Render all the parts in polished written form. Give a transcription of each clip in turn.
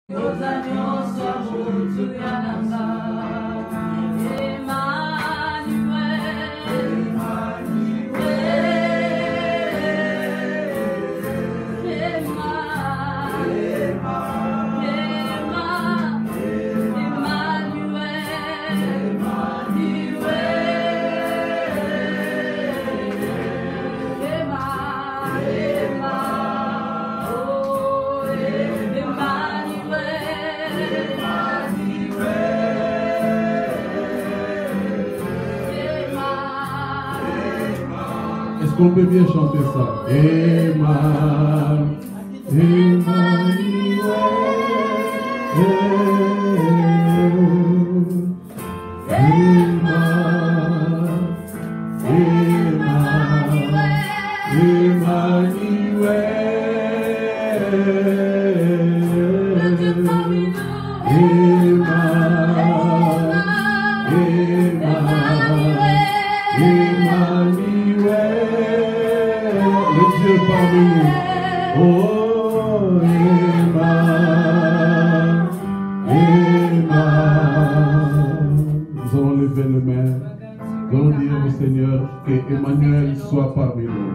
Est-ce qu'on peut bien chanter ça? Emmanuel, Emmanuel soit parmi nous.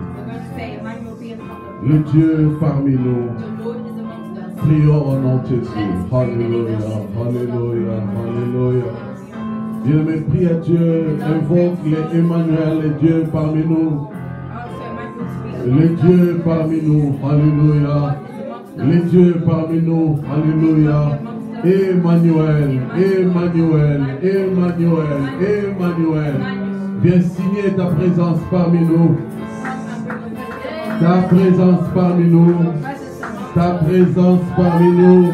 Le Dieu parmi nous. Prions au nom de Jésus. Alléluia, alléluia, alléluia. Bien-aimé, prie à Dieu, invoque les Emmanuel, les dieux parmi nous. Les dieux parmi nous, alléluia. Les dieux parmi nous, alléluia. Emmanuel, Emmanuel, Emmanuel, Emmanuel. Viens signer ta présence parmi nous. Ta présence parmi nous. Ta présence parmi nous.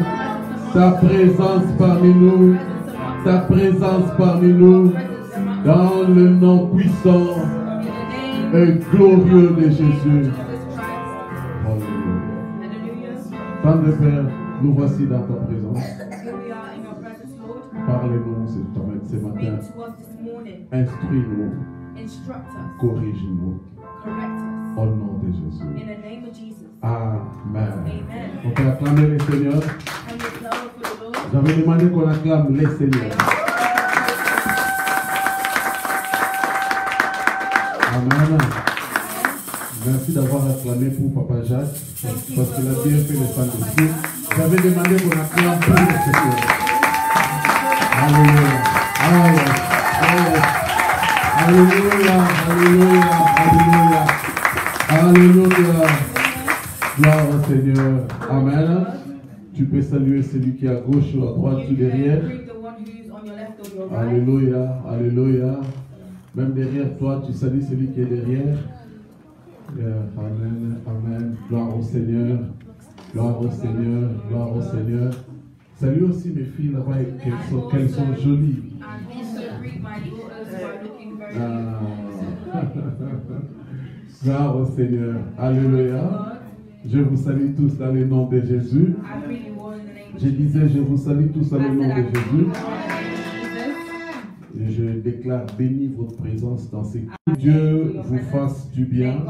Ta présence parmi nous. Ta présence parmi nous. Dans le nom puissant et glorieux de Jésus. Alléluia. Tendre Père, nous voici dans ta présence. Parlez-nous ce matin. Instruis-nous. Corrige-nous. Au nom de Jésus. Amen. On peut acclamer les Seigneurs. J'avais demandé qu'on acclame les Seigneurs. Amen. Merci d'avoir acclamé pour Papa Jacques. Parce qu'il a bien fait le sang de Dieu. J'avais demandé qu'on acclame pour les Seigneurs. Alléluia. Alléluia. Alléluia. Alléluia. Alléluia. Gloire au Seigneur. Amen. Tu peux saluer celui qui est à gauche ou à droite ou derrière. Alléluia. Alléluia. Même derrière toi, tu salues celui qui est derrière. Amen. Amen. Gloire au Seigneur. Gloire au Seigneur. Gloire au Seigneur. Salut aussi mes filles là-bas, qu'elles sont jolies. Gloire au Seigneur. Alléluia. Je vous salue tous dans le nom de Jésus. Je disais, je vous salue tous dans le nom de Jésus. Et je déclare béni votre présence dans ces que Dieu vous fasse du bien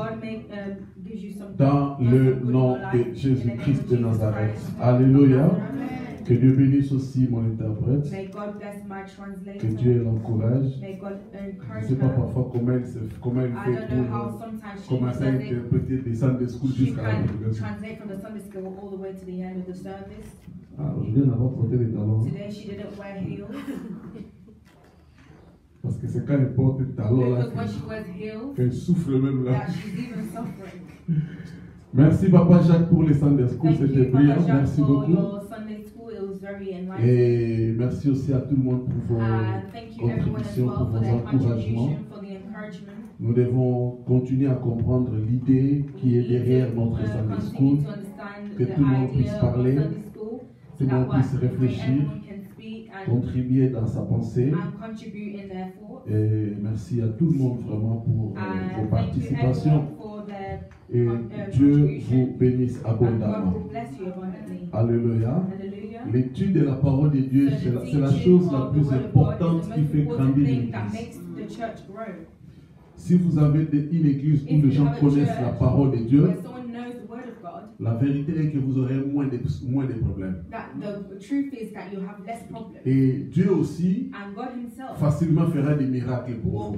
dans le nom de Jésus-Christ de Nazareth. Alléluia. Que Dieu bénisse aussi mon interprète. Que Dieu l'encourage. Je ne sais pas parfois comment elle fait pour commencer à interpréter des Sunday School jusqu'à la prédication. Aujourd'hui, on n'a pas porté les talons. Parce que c'est quand elle porte les talons là qu'elle souffre même là. Merci Papa Jacques pour les Sunday School, c'était brillant. Merci beaucoup. Et merci aussi à tout le monde pour vos contributions, pour vos encouragements. Nous devons continuer à comprendre l'idée qui est derrière notre Sunday School, que tout le monde puisse parler, tout le monde puisse réfléchir, contribuer dans sa pensée. Et merci à tout le monde vraiment pour vos participations. Et Dieu vous bénisse abondamment. Alléluia. L'étude de la parole de Dieu, c'est la chose la plus importante qui fait grandir l'Église. Si vous avez une église où les gens connaissent la parole de Dieu, La vérité est que vous aurez moins de problèmes. Et Dieu aussi facilement fera des miracles pour vous.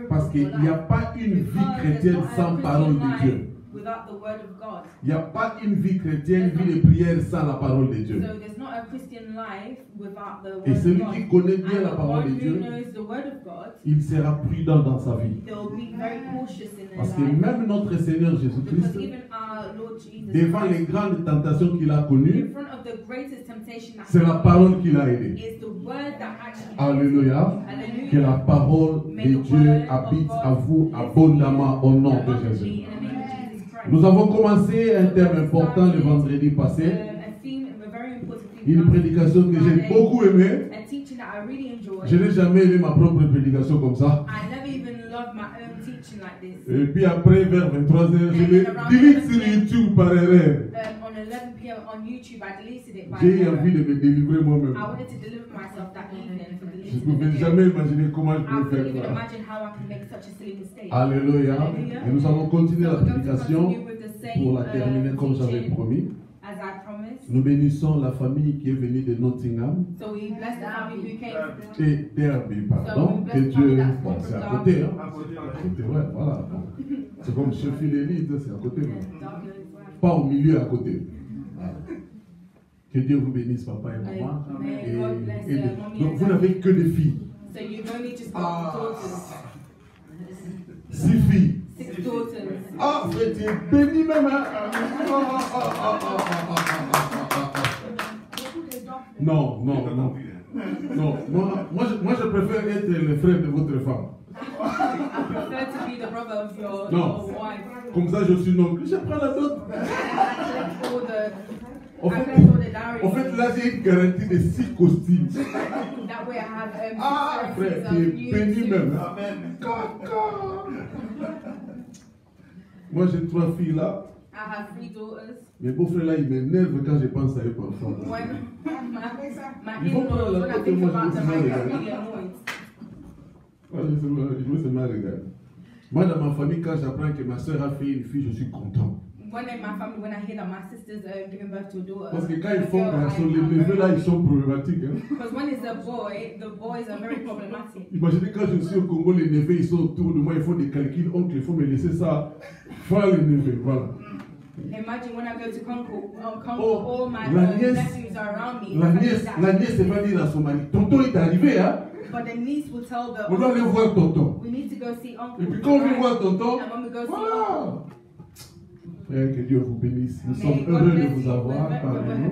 Parce qu'il n'y a pas une vie chrétienne sans parole de Dieu. Il n'y a pas une vie chrétienne, vie de prière sans la parole de Dieu. Et celui qui connaît bien la parole de Dieu, il sera prudent dans sa vie. Parce que même notre Seigneur Jésus-Christ, devant les grandes tentations qu'il a connues, c'est la parole qui l'a aidé. Alléluia. Que la parole de Dieu habite à vous abondamment au nom de Jésus. Nous avons commencé un thème important le vendredi passé. Une prédication que j'ai beaucoup aimée. Je n'ai jamais aimé ma propre prédication comme ça. Et puis après, vers 23h, je l'ai delete sur YouTube par erreur. J'ai eu envie de me délivrer moi-même. Je ne pouvais jamais imaginer comment je pouvais faire ça. Alléluia. Et nous allons continuer la prédication pour la terminer comme j'avais promis. Nous bénissons la famille qui est venue de Nottingham. Et Derby, pardon. Que Dieu. Bon, c'est à côté. Hein. Ouais, voilà. C'est comme Sheffield Elite, c'est à côté. Pas au milieu, à côté. Voilà. Que Dieu vous bénisse, papa et maman. Donc, vous n'avez que des filles. 6 filles. Ah, mais tu es béni même. Non. Moi, je préfère être le frère de votre femme. Non. Comme ça, je suis non. Je prends la dot. En fait, là, j'ai une garantie de 6 costumes. Ah, frère, tu es béni même. Amen. Moi, j'ai 3 filles là. Mes beaux-frères là, ils m'énervent quand je pense à eux parfois. Ils vont prendre la tête et moi, je me seulement regarder. Moi, dans ma famille, quand j'apprends que ma soeur a fait une fille, je suis content. Parce que quand ils font garçon, les neveux là, ils sont problématiques. Hein? Imaginez quand je suis au Congo, les neveux, ils sont autour de moi, ils font des calculs. Oncle, il faut me laisser ça. Faire les neveux, voilà. Imagine when I go to Congo, all my nephews are around me. La nièce va dire à son mari, tonton est arrivé, hein? But the niece will tell the on doit aller voir tonton. We need to go see uncle. Et puis quand on veut voir tonton, voilà. Frère, que Dieu vous bénisse. Nous sommes heureux de vous avoir parmi nous.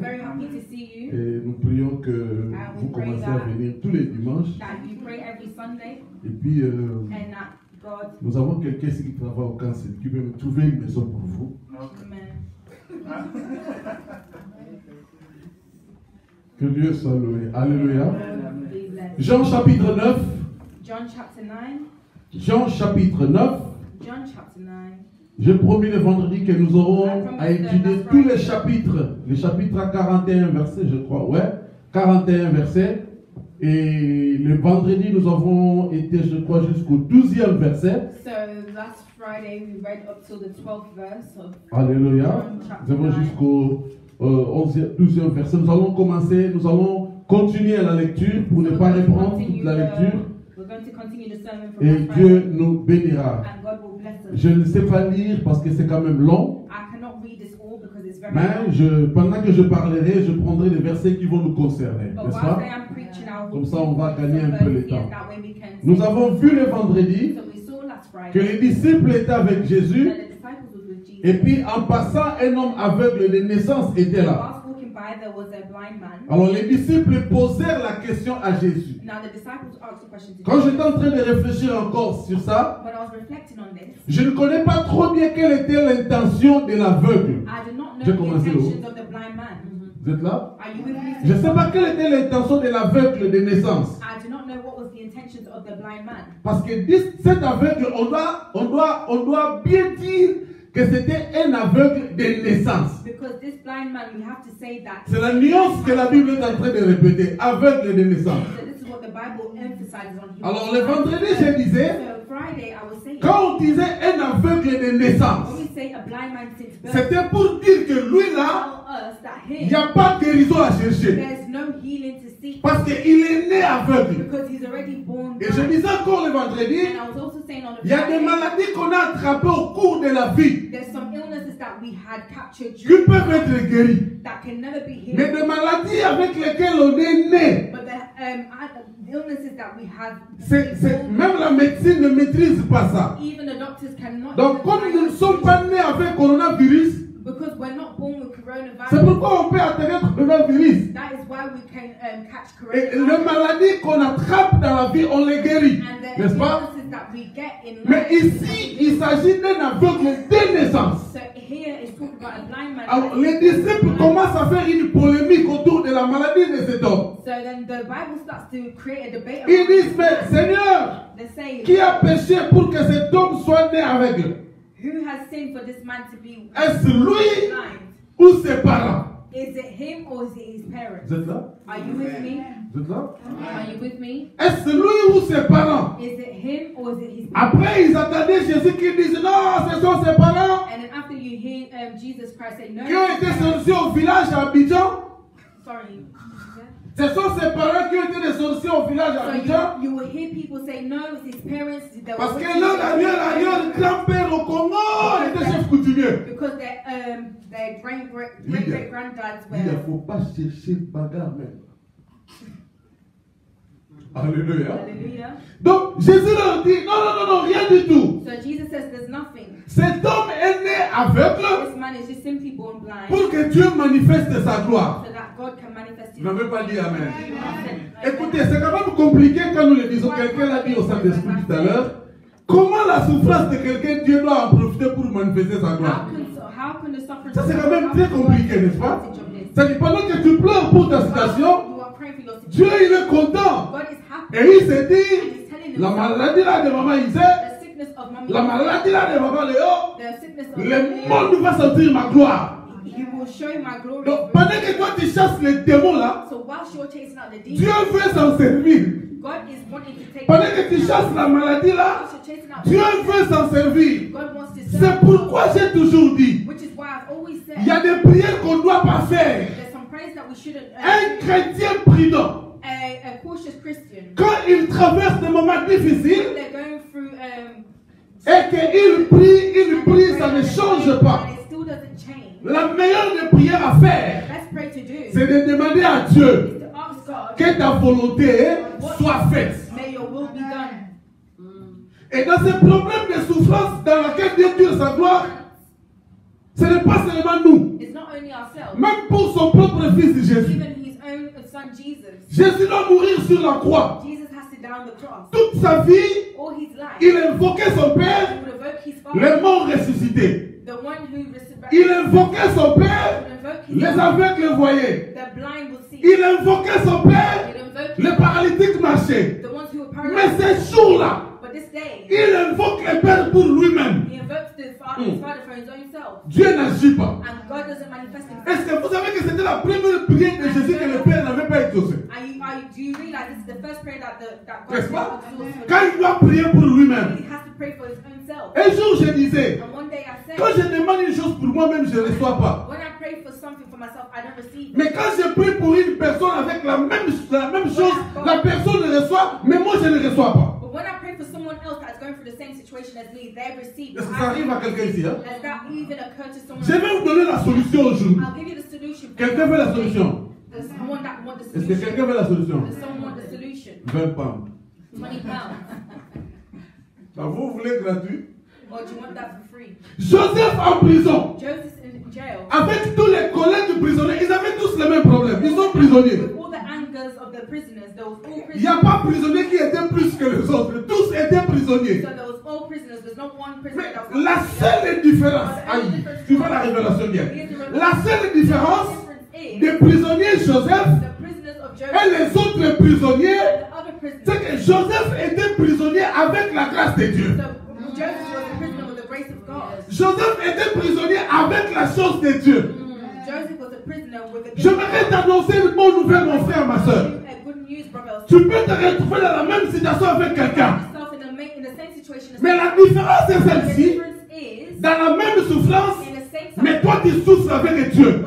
Et nous prions que vous commencez à venir tous les dimanches. Et puis, nous avons quelqu'un ici qui travaille au cancer, qui peut me trouver une maison pour vous. Que Dieu soit loué. Alléluia. Jean chapitre 9. Jean chapitre 9. J'ai promis le vendredi que nous aurons à étudier tous les chapitres. Le chapitre à 41 versets, je crois. Ouais, 41 versets. Et le vendredi, nous avons été, je crois, jusqu'au 12e verset. Alléluia. Nous avons jusqu'au 12e verset. Nous allons commencer, nous allons continuer la lecture pour ne pas reprendre toute la lecture. Et Dieu nous bénira. Je ne sais pas lire parce que c'est quand même long. Mais pendant que je parlerai, je prendrai des versets qui vont nous concerner. N'est-ce pas? Comme ça, on va gagner un peu le temps. Nous avons vu le vendredi que les disciples étaient avec Jésus. Et puis, en passant, un homme aveugle de naissance était là. Alors les disciples posèrent la question à Jésus. Quand j'étais en train de réfléchir encore sur ça, je ne connais pas trop bien quelle était l'intention de l'aveugle. J'ai commencé là. Vous êtes là? Je ne sais pas quelle était l'intention de l'aveugle de naissance. Parce que cet aveugle, on doit bien dire que c'était un aveugle de naissance. C'est la nuance que la Bible est en train de répéter. Aveugle de naissance. what the Bible emphasizes on. Alors le vendredi, je disais, quand on disait un aveugle de naissance, c'était pour dire que lui là, il n'y a pas de guérison à chercher. Parce qu'il est né aveugle. Et je disais encore le vendredi, il y a des maladies qu'on a attrapées au cours de la vie qui peuvent être guéries. Mais des maladies avec lesquelles on est né, même la médecine ne maîtrise pas ça. Donc comme nous ne sommes pas nés avec coronavirus, c'est pourquoi on peut atteindre le coronavirus. Et les maladies qu'on attrape dans la vie, on les guérit. N'est-ce pas? Mais ici, il s'agit d'un aveugle de naissance. Alors, les disciples commencent à faire une polémique autour de la maladie de cet homme. Ils disent, mais Seigneur, qui a péché pour que cet homme soit né aveugle? Est-ce lui ou ses parents? Is it him or is it his parents? Vous êtes là? Are you with me? Vous êtes là? Are you with me? Est-ce lui ou ses parents? Is it him or is it his parents? Après, ils attendaient Jésus qui disait non, ce sont ses parents. And then after you hear Jesus Christ say no. Qui ont été sortis au village à Abidjan. Sorry. Ce sont ses parents qui ont été sortis au village à Abidjan. You will hear people say no, it's his parents. Parce que leur grand-père au Congo était chef coutumier. Because their great-great-granddads were. Il ne faut pas chercher bagarre même. Alléluia. Alléluia. Donc Jésus leur dit non, rien du tout. So Jesus says there's nothing. Cet homme est né aveugle. This man is just simply born blind. Pour que Dieu manifeste sa gloire. So that God can manifest his Vous n'avez pas dit amen. Écoutez, c'est quand même compliqué quand nous le disons. Quelqu'un l'a dit au Saint-Esprit tout à l'heure. Comment la souffrance de quelqu'un, Dieu doit en profiter pour manifester sa gloire? Ça c'est quand même très compliqué, n'est-ce pas? C'est-à-dire pendant que tu pleures pour ta situation, Dieu il est content. Et il se dit, la maladie là de maman Isée, la maladie là de maman Léo, le monde va sentir ma gloire. Donc pendant que toi tu chasses les démons là, Dieu veut s'en servir. Pendant que tu chasses la maladie là, Dieu veut s'en servir. C'est pourquoi j'ai toujours dit, il y a des prières qu'on ne doit pas faire. Un chrétien prudent, quand il traverse des moments difficiles et qu'il prie, ça ne change pas. La meilleure des prières à faire, c'est de demander à Dieu que ta volonté soit faite. Et dans ces problèmes de souffrance dans lesquels Dieu tire sa gloire, ce n'est pas seulement nous. Même pour son propre fils Jésus. Jésus doit mourir sur la croix. Toute sa vie, il invoquait son Père, les morts ressuscités. Il invoquait son Père, les aveugles le voyaient. Il invoquait son Père, les paralytiques marchaient. Mais ces jours-là, il invoque le Père pour lui-même. Dieu n'agit pas. Est-ce que vous savez que c'était la première prière de Jésus que le Père n'avait pas exaucée? N'est-ce pas? Quand il doit prier pour lui-même. Un jour je disais, quand je demande une chose pour moi-même, je ne reçois pas. Mais quand je prie pour une personne avec la même chose, la personne le reçoit, mais moi je ne reçois pas. Est-ce que ça arrive à quelqu'un ici? Hein? Je vais vous donner la solution aujourd'hui. Quelqu'un veut la solution? Est-ce que quelqu'un veut la solution? 20 pounds. Vous voulez gratuit? Joseph en prison. Avec tous les collègues prisonniers, ils avaient tous les mêmes problèmes. Ils sont prisonniers. Il n'y a pas de prisonnier qui était plus que les autres. Tous étaient prisonniers. Mais la seule différence, tu vois la révélation bien. La seule différence des prisonniers Joseph et les autres prisonniers, c'est que Joseph était prisonnier avec la grâce de Dieu. Joseph était prisonnier avec la chose de Dieu. J'aimerais t'annoncer une bonne nouvelle, mon frère, ma soeur. Tu peux te retrouver dans la même situation avec quelqu'un. Mais la différence est celle-ci. Dans la même souffrance, mais toi tu souffres avec Dieu.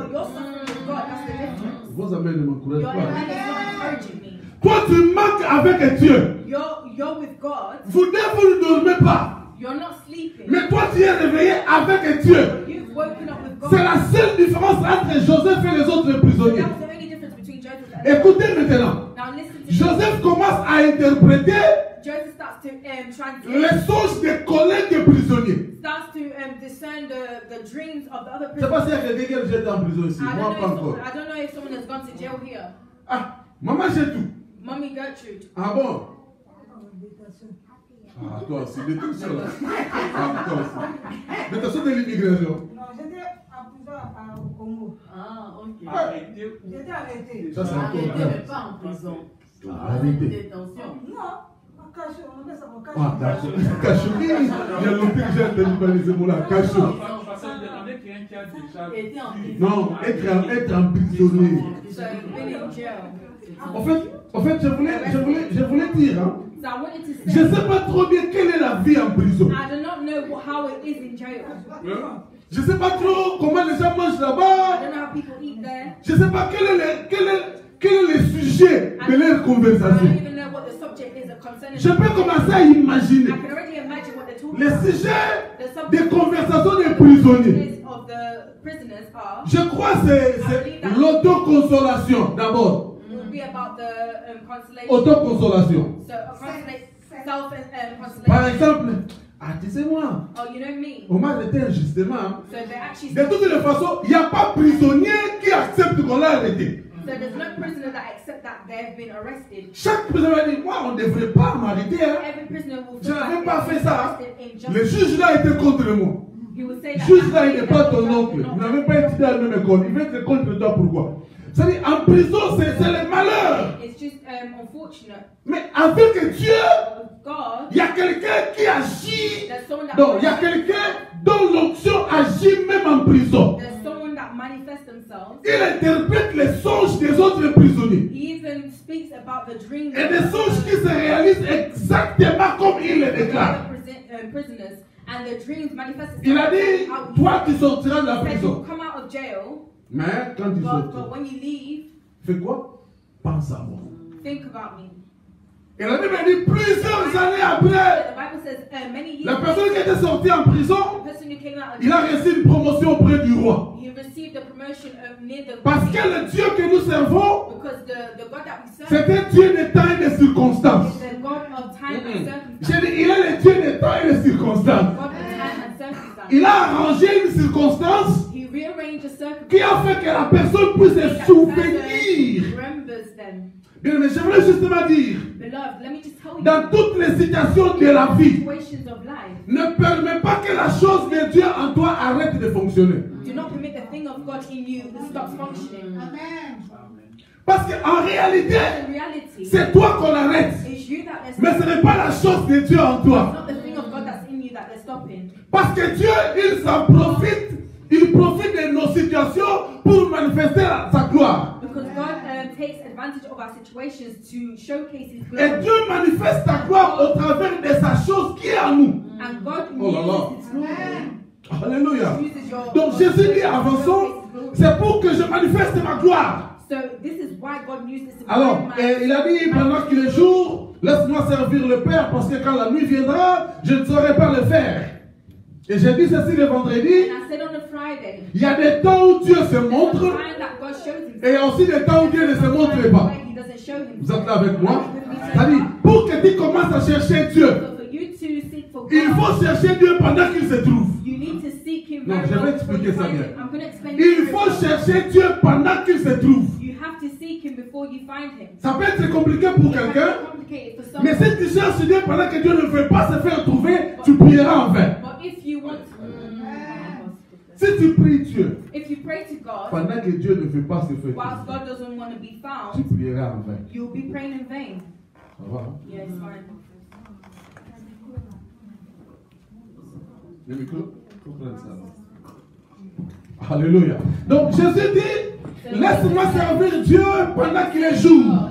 Vos amis ne m'encouragent pas. Toi tu manques avec Dieu. Vous ne dormez pas. Mais toi tu es réveillé avec Dieu. C'est la seule différence entre Joseph et les autres prisonniers. Écoutez maintenant. Joseph commence à interpréter les songes des collègues des prisonniers. Je ne sais pas s'il y a quelqu'un qui a été en prison ici. Moi, pas encore. Ah, maman, j'ai tout. Mommy Gertrude. Ah bon? Ah, toi aussi, détention là. Ah, toi aussi. Détention de l'immigration. Non, j'étais en prison au Congo. Ah, ok. J'étais arrêté. Ça, c'est encore mais pas en prison. Arrêté. Détention. Non. On met ça au cachot. Ah, cachot. Cachot. Il y a longtemps que j'ai entendu parler de ce mot-là. Cachot. Non, être emprisonné. En fait, je voulais dire, hein, je ne sais pas trop bien quelle est la vie en prison. Je ne sais pas trop comment les gens mangent là-bas. Je ne sais pas quel est le sujet de leur conversation. Je peux commencer à imaginer les sujets des conversations des prisonniers. Je crois que c'est l'autoconsolation d'abord. Autoconsolation. Par exemple, ah, tu sais moi, on m'a arrêté injustement. De toutes les façons, il n'y a pas prisonnier qui accepte qu'on l'a arrêté. Chaque prisonnier dit, moi on ne devrait pas m'arrêter. Hein. Je n'avais pas fait ça. Le juge là était contre moi. Le juge là il n'est pas ton oncle. Vous n'avez pas étudié à la même école. Il va être contre toi, pourquoi? C'est-à-dire, en prison, c'est le malheur. Mais avec Dieu, il y a quelqu'un qui agit. Donc, il y a quelqu'un dont l'onction agit même en prison. Il interprète les songes des autres prisonniers. Et des songes qui se réalisent exactement comme il les déclare. Il a dit, toi qui sortiras de la prison. Mais quand tu sors, fais quoi? Pense à moi. Et la Bible dit plusieurs années après, la personne qui était sortie en prison, il a reçu une promotion auprès du roi. Parce que le Dieu que nous servons, c'est un Dieu des temps et des circonstances. J'ai dit, il est le Dieu des temps et des circonstances. Il a arrangé une circonstance qui a fait que la personne puisse se souvenir. Bien, mais j'aimerais justement dire, dans toutes les situations de la vie, ne permets pas que la chose de Dieu en toi arrête de fonctionner. Parce qu'en réalité, c'est toi qu'on arrête. Mais ce n'est pas la chose de Dieu en toi. Parce que Dieu, il s'en profite. Il profite de nos situations pour manifester sa gloire. Et Dieu manifeste sa gloire au travers de sa chose qui est en nous. Oh là là. Alléluia. Donc Jésus dit, avançons, c'est pour que je manifeste ma gloire. Alors, il a dit, pendant qu'il est jour, laisse-moi servir le Père, parce que quand la nuit viendra, je ne saurai pas le faire. Et j'ai dit ceci le vendredi. Il y a des temps où Dieu se montre et il y a aussi des temps où Dieu ne se montre pas. Vous êtes là avec moi? C'est-à-dire, pour que tu commences à chercher Dieu, il faut chercher Dieu pendant qu'il se trouve. Non, je vais expliquer ça bien. Il faut chercher Dieu pendant qu'il se trouve. Ça peut être compliqué pour quelqu'un, mais si tu cherches Dieu pendant que Dieu ne veut pas se faire trouver, tu prieras en vain. Si tu pries Dieu, pendant que Dieu ne veut pas se faire trouver, tu prieras en vain. Ça va? Le micro? Alléluia. Donc Jésus dit, laisse-moi servir Dieu pendant qu'il est jour.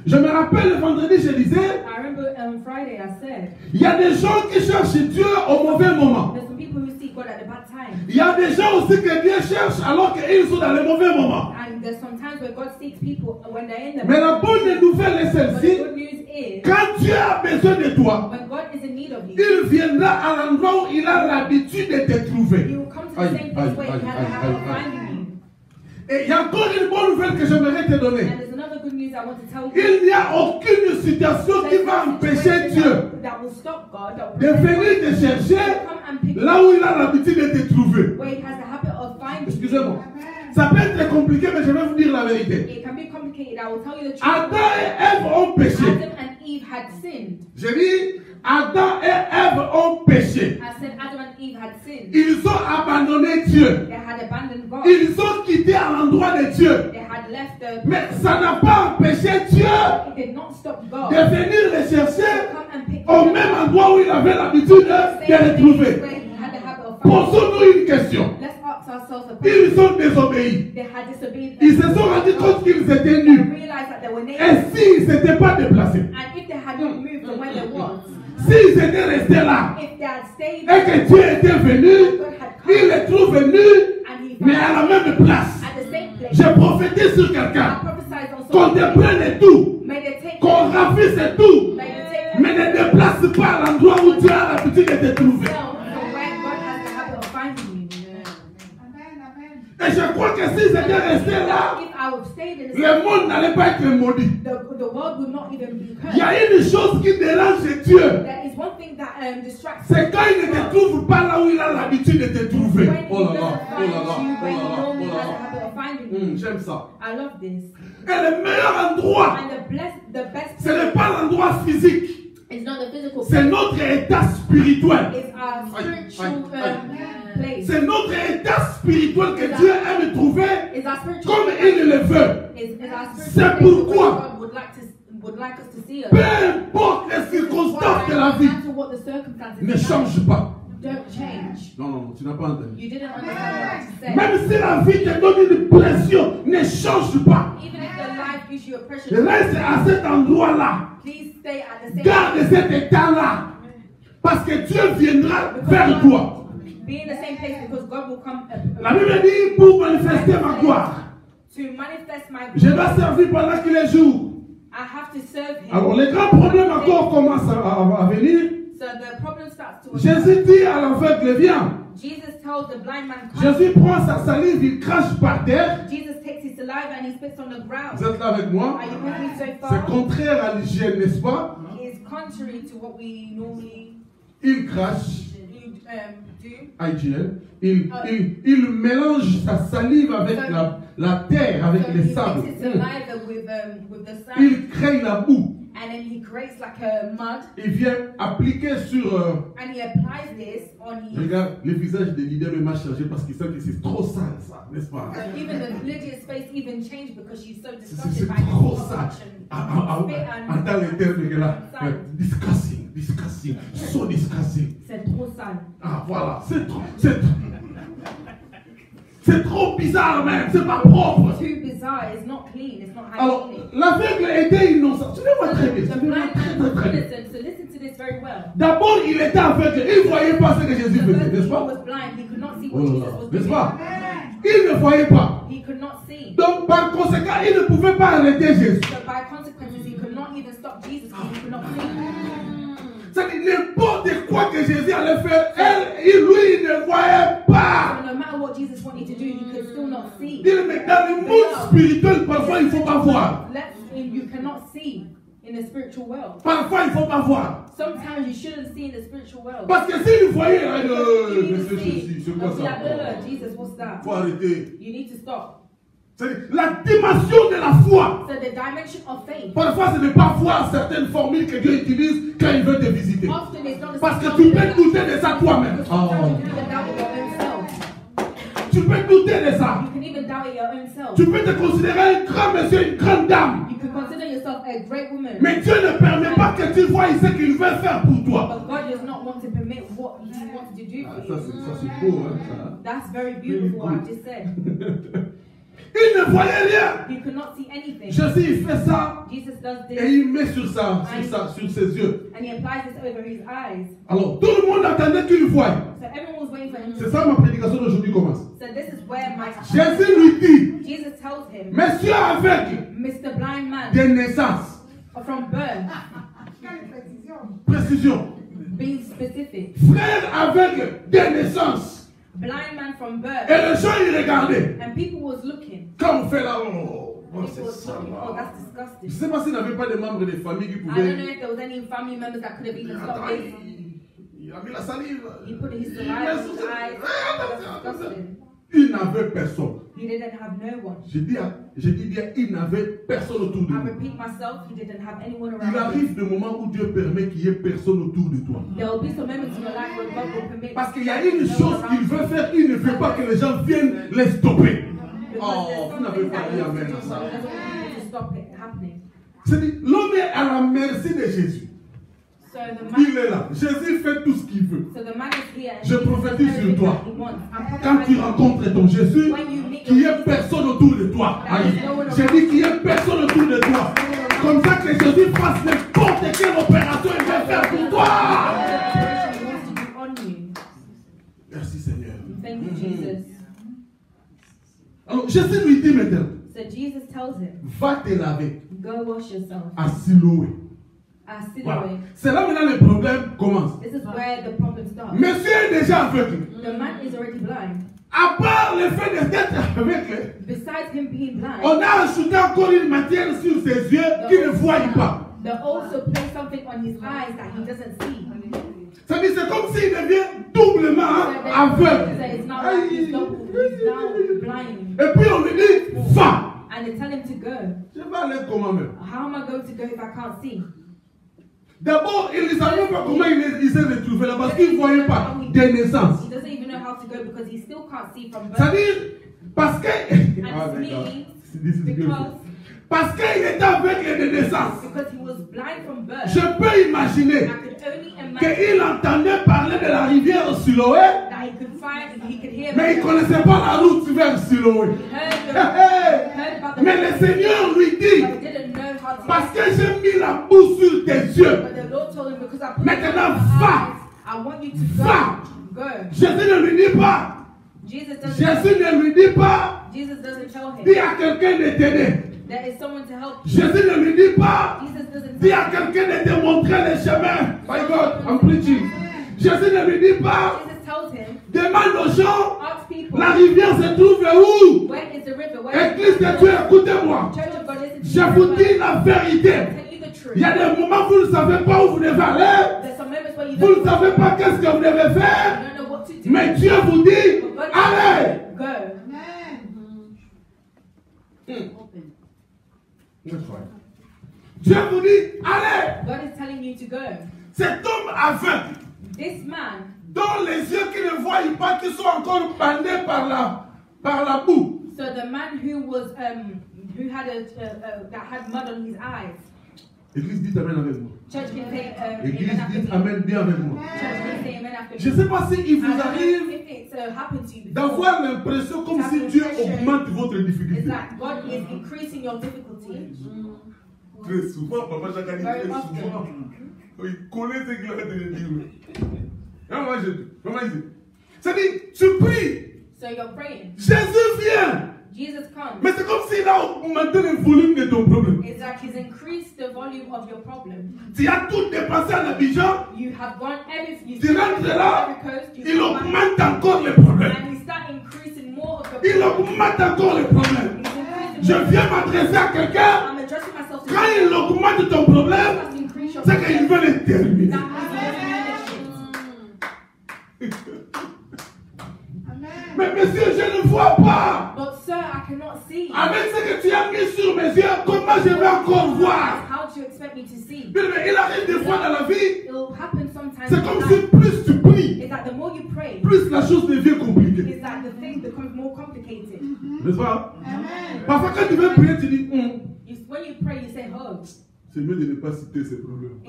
Je me rappelle le vendredi, je disais, I remember Friday I said, il y a des gens qui cherchent Dieu au mauvais moment. there's some people who seek God at the bad time. Il y a des gens aussi que Dieu cherche alors qu'ils sont dans le mauvais moment. And there's some times where God seeks people when they're in the Mais la bonne nouvelle est But the celle-ci. good news is, Quand Dieu a besoin de toi, when God is in need of you, il viendra à l'endroit où il a l'habitude de te He trouver. will come to the same place where He has a habit of finding you. Et il y a encore une bonne nouvelle que j'aimerais te donner. And there's another good news I want to tell you. Il n'y a aucune situation qui va empêcher Dieu that will stop God, that will de venir te chercher come and pick là où il a l'habitude de te trouver. where He has a habit of finding. Excusez-moi. Ça peut être compliqué, mais je vais vous dire la vérité. It can be complicated. I will tell you the truth. Adam et Ève ont péché. Adam and Eve had sinned. J'ai dit, Adam et Ève ont péché. I said Adam and Eve had sinned. Ils ont abandonné Dieu. They had abandoned God. Ils ont quitté à l'endroit de Dieu. They had left the. Mais ça n'a pas empêché Dieu It did not stop God. de venir les chercher Come and pick au them même up. endroit où il avait l'habitude de les trouver. Where He had the habit of finding. Posons-nous une question. Let's ask ourselves a question. Ils ont désobéi. They had disobeyed. Ils se sont rendus compte qu'ils étaient They nus. realized that they were naked. Et s'ils ne s'étaient pas déplacés, And if they had not moved from where they was, s'ils étaient restés là, if they had stayed et que Dieu était venu, il les trouve nus, and He mais found à la même place. at the same place, J'ai prophétisé sur I quelqu'un prophesied on qu'on te something. prenne tout, May they take qu'on ravisse tout, may they take mais ne déplace pas à l'endroit où Dieu a l'habitude de te trouver. themselves from where God has the habit of finding you. Et je crois que s'ils étaient restés là, If I would stayed in the le monde n'allait pas être maudit. the world would not even be Il y cursed. a une chose qui dérange Dieu, There is one thing that distracts c'est quand il ne te trouve pas là où il a l'habitude de te trouver. when He Oh là là, doesn't oh find là là, you, oh when He là là, normally oh là has a là. habit of finding you. J'aime ça. I love this. Et le meilleur endroit, And the best ce n'est pas l'endroit physique, is not the physical c'est place. notre état spirituel. It's our spiritual place. C'est notre état spirituel que Dieu aime trouver It's our spiritual comme place. il le veut. It's our C'est spiritual place pourquoi where God would like us to see us. peu importe les circonstances de la No vie, matter what the circumstances ne in life, change pas. don't change. Non, non, tu n'as pas entendu. You didn't understand what I just said. Même si la vie te donne une pression, ne change pas. Even if the life gives you a pressure, Reste à cet endroit-là. please stay at the same Garde cet état-là. Parce que Dieu viendra vers toi. Be in the same place because God will come La Bible dit pour manifester ma gloire. to manifest my Je glory. dois servir pendant qu'il est jour. I have to serve Him. Alors les grands problèmes encore commencent à venir. So the problem starts to Jésus dit à l'aveugle, viens. Jesus tells the blind man, come. Jésus prend sa salive, il crache par terre. Jesus takes his saliva and he spits on the ground. Vous êtes là avec moi? Are you with me so C'est far? contraire à l'hygiène, n'est-ce pas? It's contrary to what we normally Il crache, do. hygiène. Il mélange sa salive avec la terre, avec So les he sables. mixes his saliva with the sand, Il crée la boue. and then he creates like a mud, Il vient appliquer sur... and he applies this on his. regarde, le visage de Lydia m'a changé parce qu'il sait que c'est trop sale, ça, n'est-ce pas? So even Lydia's face even changed because she's so C'est disgusted by trop this sale. corruption. Entends les termes que là. Disgusting, so disgusting. C'est trop sale. Ah voilà, c'est trop bizarre même, c'est pas propre. Too bizarre. It's not clean. It's not Alors, hygienic. l'aveugle était innocent. Tu vois très bien, The tu vois blind man was très bien. innocent. So listen to this very well. D'abord, il était aveugle, il ne voyait pas ce que Jésus The faisait, first n'est-ce he pas? was blind. He could not see Oh what là Jesus là, was n'est-ce doing. pas? Il ne voyait pas. He could not see. Donc, par conséquent, il ne pouvait pas arrêter Jésus. So by consequences, he could not even stop Jesus because he could not see. C'est-à-dire, n'importe quoi que Jésus allait faire, lui, il ne voyait pas. So no matter what Jesus wanted to do, he could still not see. Mais dans le monde spirituel, parfois, il ne faut pas voir. You cannot see in the spiritual world. Parfois, il ne faut pas voir. Sometimes you shouldn't see in the spiritual world. Parce que s'il voyait, You need mais to c'est see. ceci, c'est quoi They'll be ça? like, Jesus, what's that? Il faut arrêter. You need to stop. C'est-à-dire, la dimension de la foi. So the dimension of faith. Parfois, ce n'est pas voir certaines formules que Dieu utilise quand il veut te visiter. Often it's not the Parce que same tu thing peux douter de ça toi-même. because sometimes you can even doubt it your own self. Tu peux douter de ça. You can even doubt it your own self. Tu peux te considérer un grand monsieur, une grande dame. You can consider yourself a great woman. Mais Dieu ne permet pas que tu vois ce qu'il veut faire pour toi. But God does not want to permit what He wants to do for you. Ça c'est beau, hein, ça. That's very beautiful what I've just said. Il ne voyait rien. You could not see anything. Jésus, il fait ça. Jesus does this. Et il met sur ses yeux. And he applies this over his eyes. Alors, tout le monde attendait qu'il voie. So everyone was waiting for him. C'est ça ma prédication d'aujourd'hui commence. So this is where my Jésus lui dit, Jesus tells him, Monsieur aveugle, Mr. Blind man, de naissance. From birth. Précision. Being specific. Frère aveugle de naissance. Blind man from birth. Et les gens y regardaient. And people was looking. Quand on fait là, c'est ça. That's disgusting. Je ne sais pas s'il n'avait pas de membres de famille qui I pouvaient. don't know if there was any family members that could have even stopped this. Il a mis la salive. He put his saliva in his eyes. That's disgusting. Il n'avait personne. He didn't have no one. Je dis bien, il n'avait personne autour de I lui. repeat myself, he didn't have anyone around. Il arrive des moments où Dieu permet qu'il n'y ait personne autour de toi. There will be some moments in your life where God will permit. Parce qu'il y a une chose qu'il veut faire, il ne veut pas que les gens viennent les stopper. Oh, vous n'avez pas dit amen à ça. C'est-à-dire, l'homme est à la merci de Jésus. Il est là. Jésus fait tout ce qu'il veut. Je prophétise sur toi. Quand tu rencontres ton Jésus, qu'il n'y ait personne autour de toi. J'ai dit qu'il n'y ait personne autour de toi. Comme ça que Jésus fasse n'importe quelle opération il va faire pour toi. Merci Seigneur. Alors Jésus lui dit maintenant, va te laver à Siloé. Voilà. C'est là maintenant le problème commence. Monsieur est déjà aveugle. À part le fait d'être aveugle, on a ajouté encore une matière sur ses yeux qu'il ne voit pas. C'est-à-dire c'est comme s'il devient doublement aveugle. Et puis on lui dit, va. Je vais aller comment même. D'abord, il ne savait pas comment il s'est retrouvé là parce qu'il ne voyait pas de naissance. C'est-à-dire, parce que. Parce qu'il était aveugle de naissance. Je peux imaginer qu'il entendait parler de la rivière Siloé, mais il ne connaissait pas la route vers Siloé. Mais le Seigneur lui dit, parce que j'ai mis la bouche sur tes yeux, maintenant va. Va. Jésus ne lui dit pas. Jésus ne lui dit pas. Dis à quelqu'un de t'aider. Jésus ne lui dit pas. Dis à quelqu'un de te montrer le chemin. My God, I'm preaching. Jésus ne lui dit pas. Demande aux gens. La rivière se trouve où? Église de Dieu, écoutez-moi. Je vous dis la vérité. Il y a des moments où vous ne savez pas où vous devez aller. Vous ne savez pas qu'est-ce que vous devez faire. Mais Dieu vous dit, allez. Dieu vous dit, allez. Cet homme aveugle, dont les yeux qui ne voient pas, qui sont encore bandés par la boue. So the man who had mud on his eyes. Église dit amen avec moi. Église dit amen bien avec moi. Je ne sais pas s'il vous arrive d'avoir l'impression comme si Dieu augmente votre difficulté. Très souvent, papa Jacques dit très souvent. Il connaît ce qu'il a de dire. C'est-à-dire, tu pries. Jésus vient. Mais c'est comme s'il a augmenté le volume de ton problème. Tu as tout dépassé à l'Abidjan. Tu rentres là, il augmente encore le problème. Il augmente encore le problème. Je viens m'adresser à quelqu'un. Quand il augmente ton problème, c'est qu'il veut le terminer. Mais monsieur, je ne vois pas. Avec ce que tu as mis sur mes yeux, comment je vais encore voir? Il arrive des fois dans la vie, c'est comme si plus tu pries, plus la chose devient compliquée. N'est-ce pas? Parfois quand tu veux prier, tu dis c'est mieux de ne pas citer ces problèmes.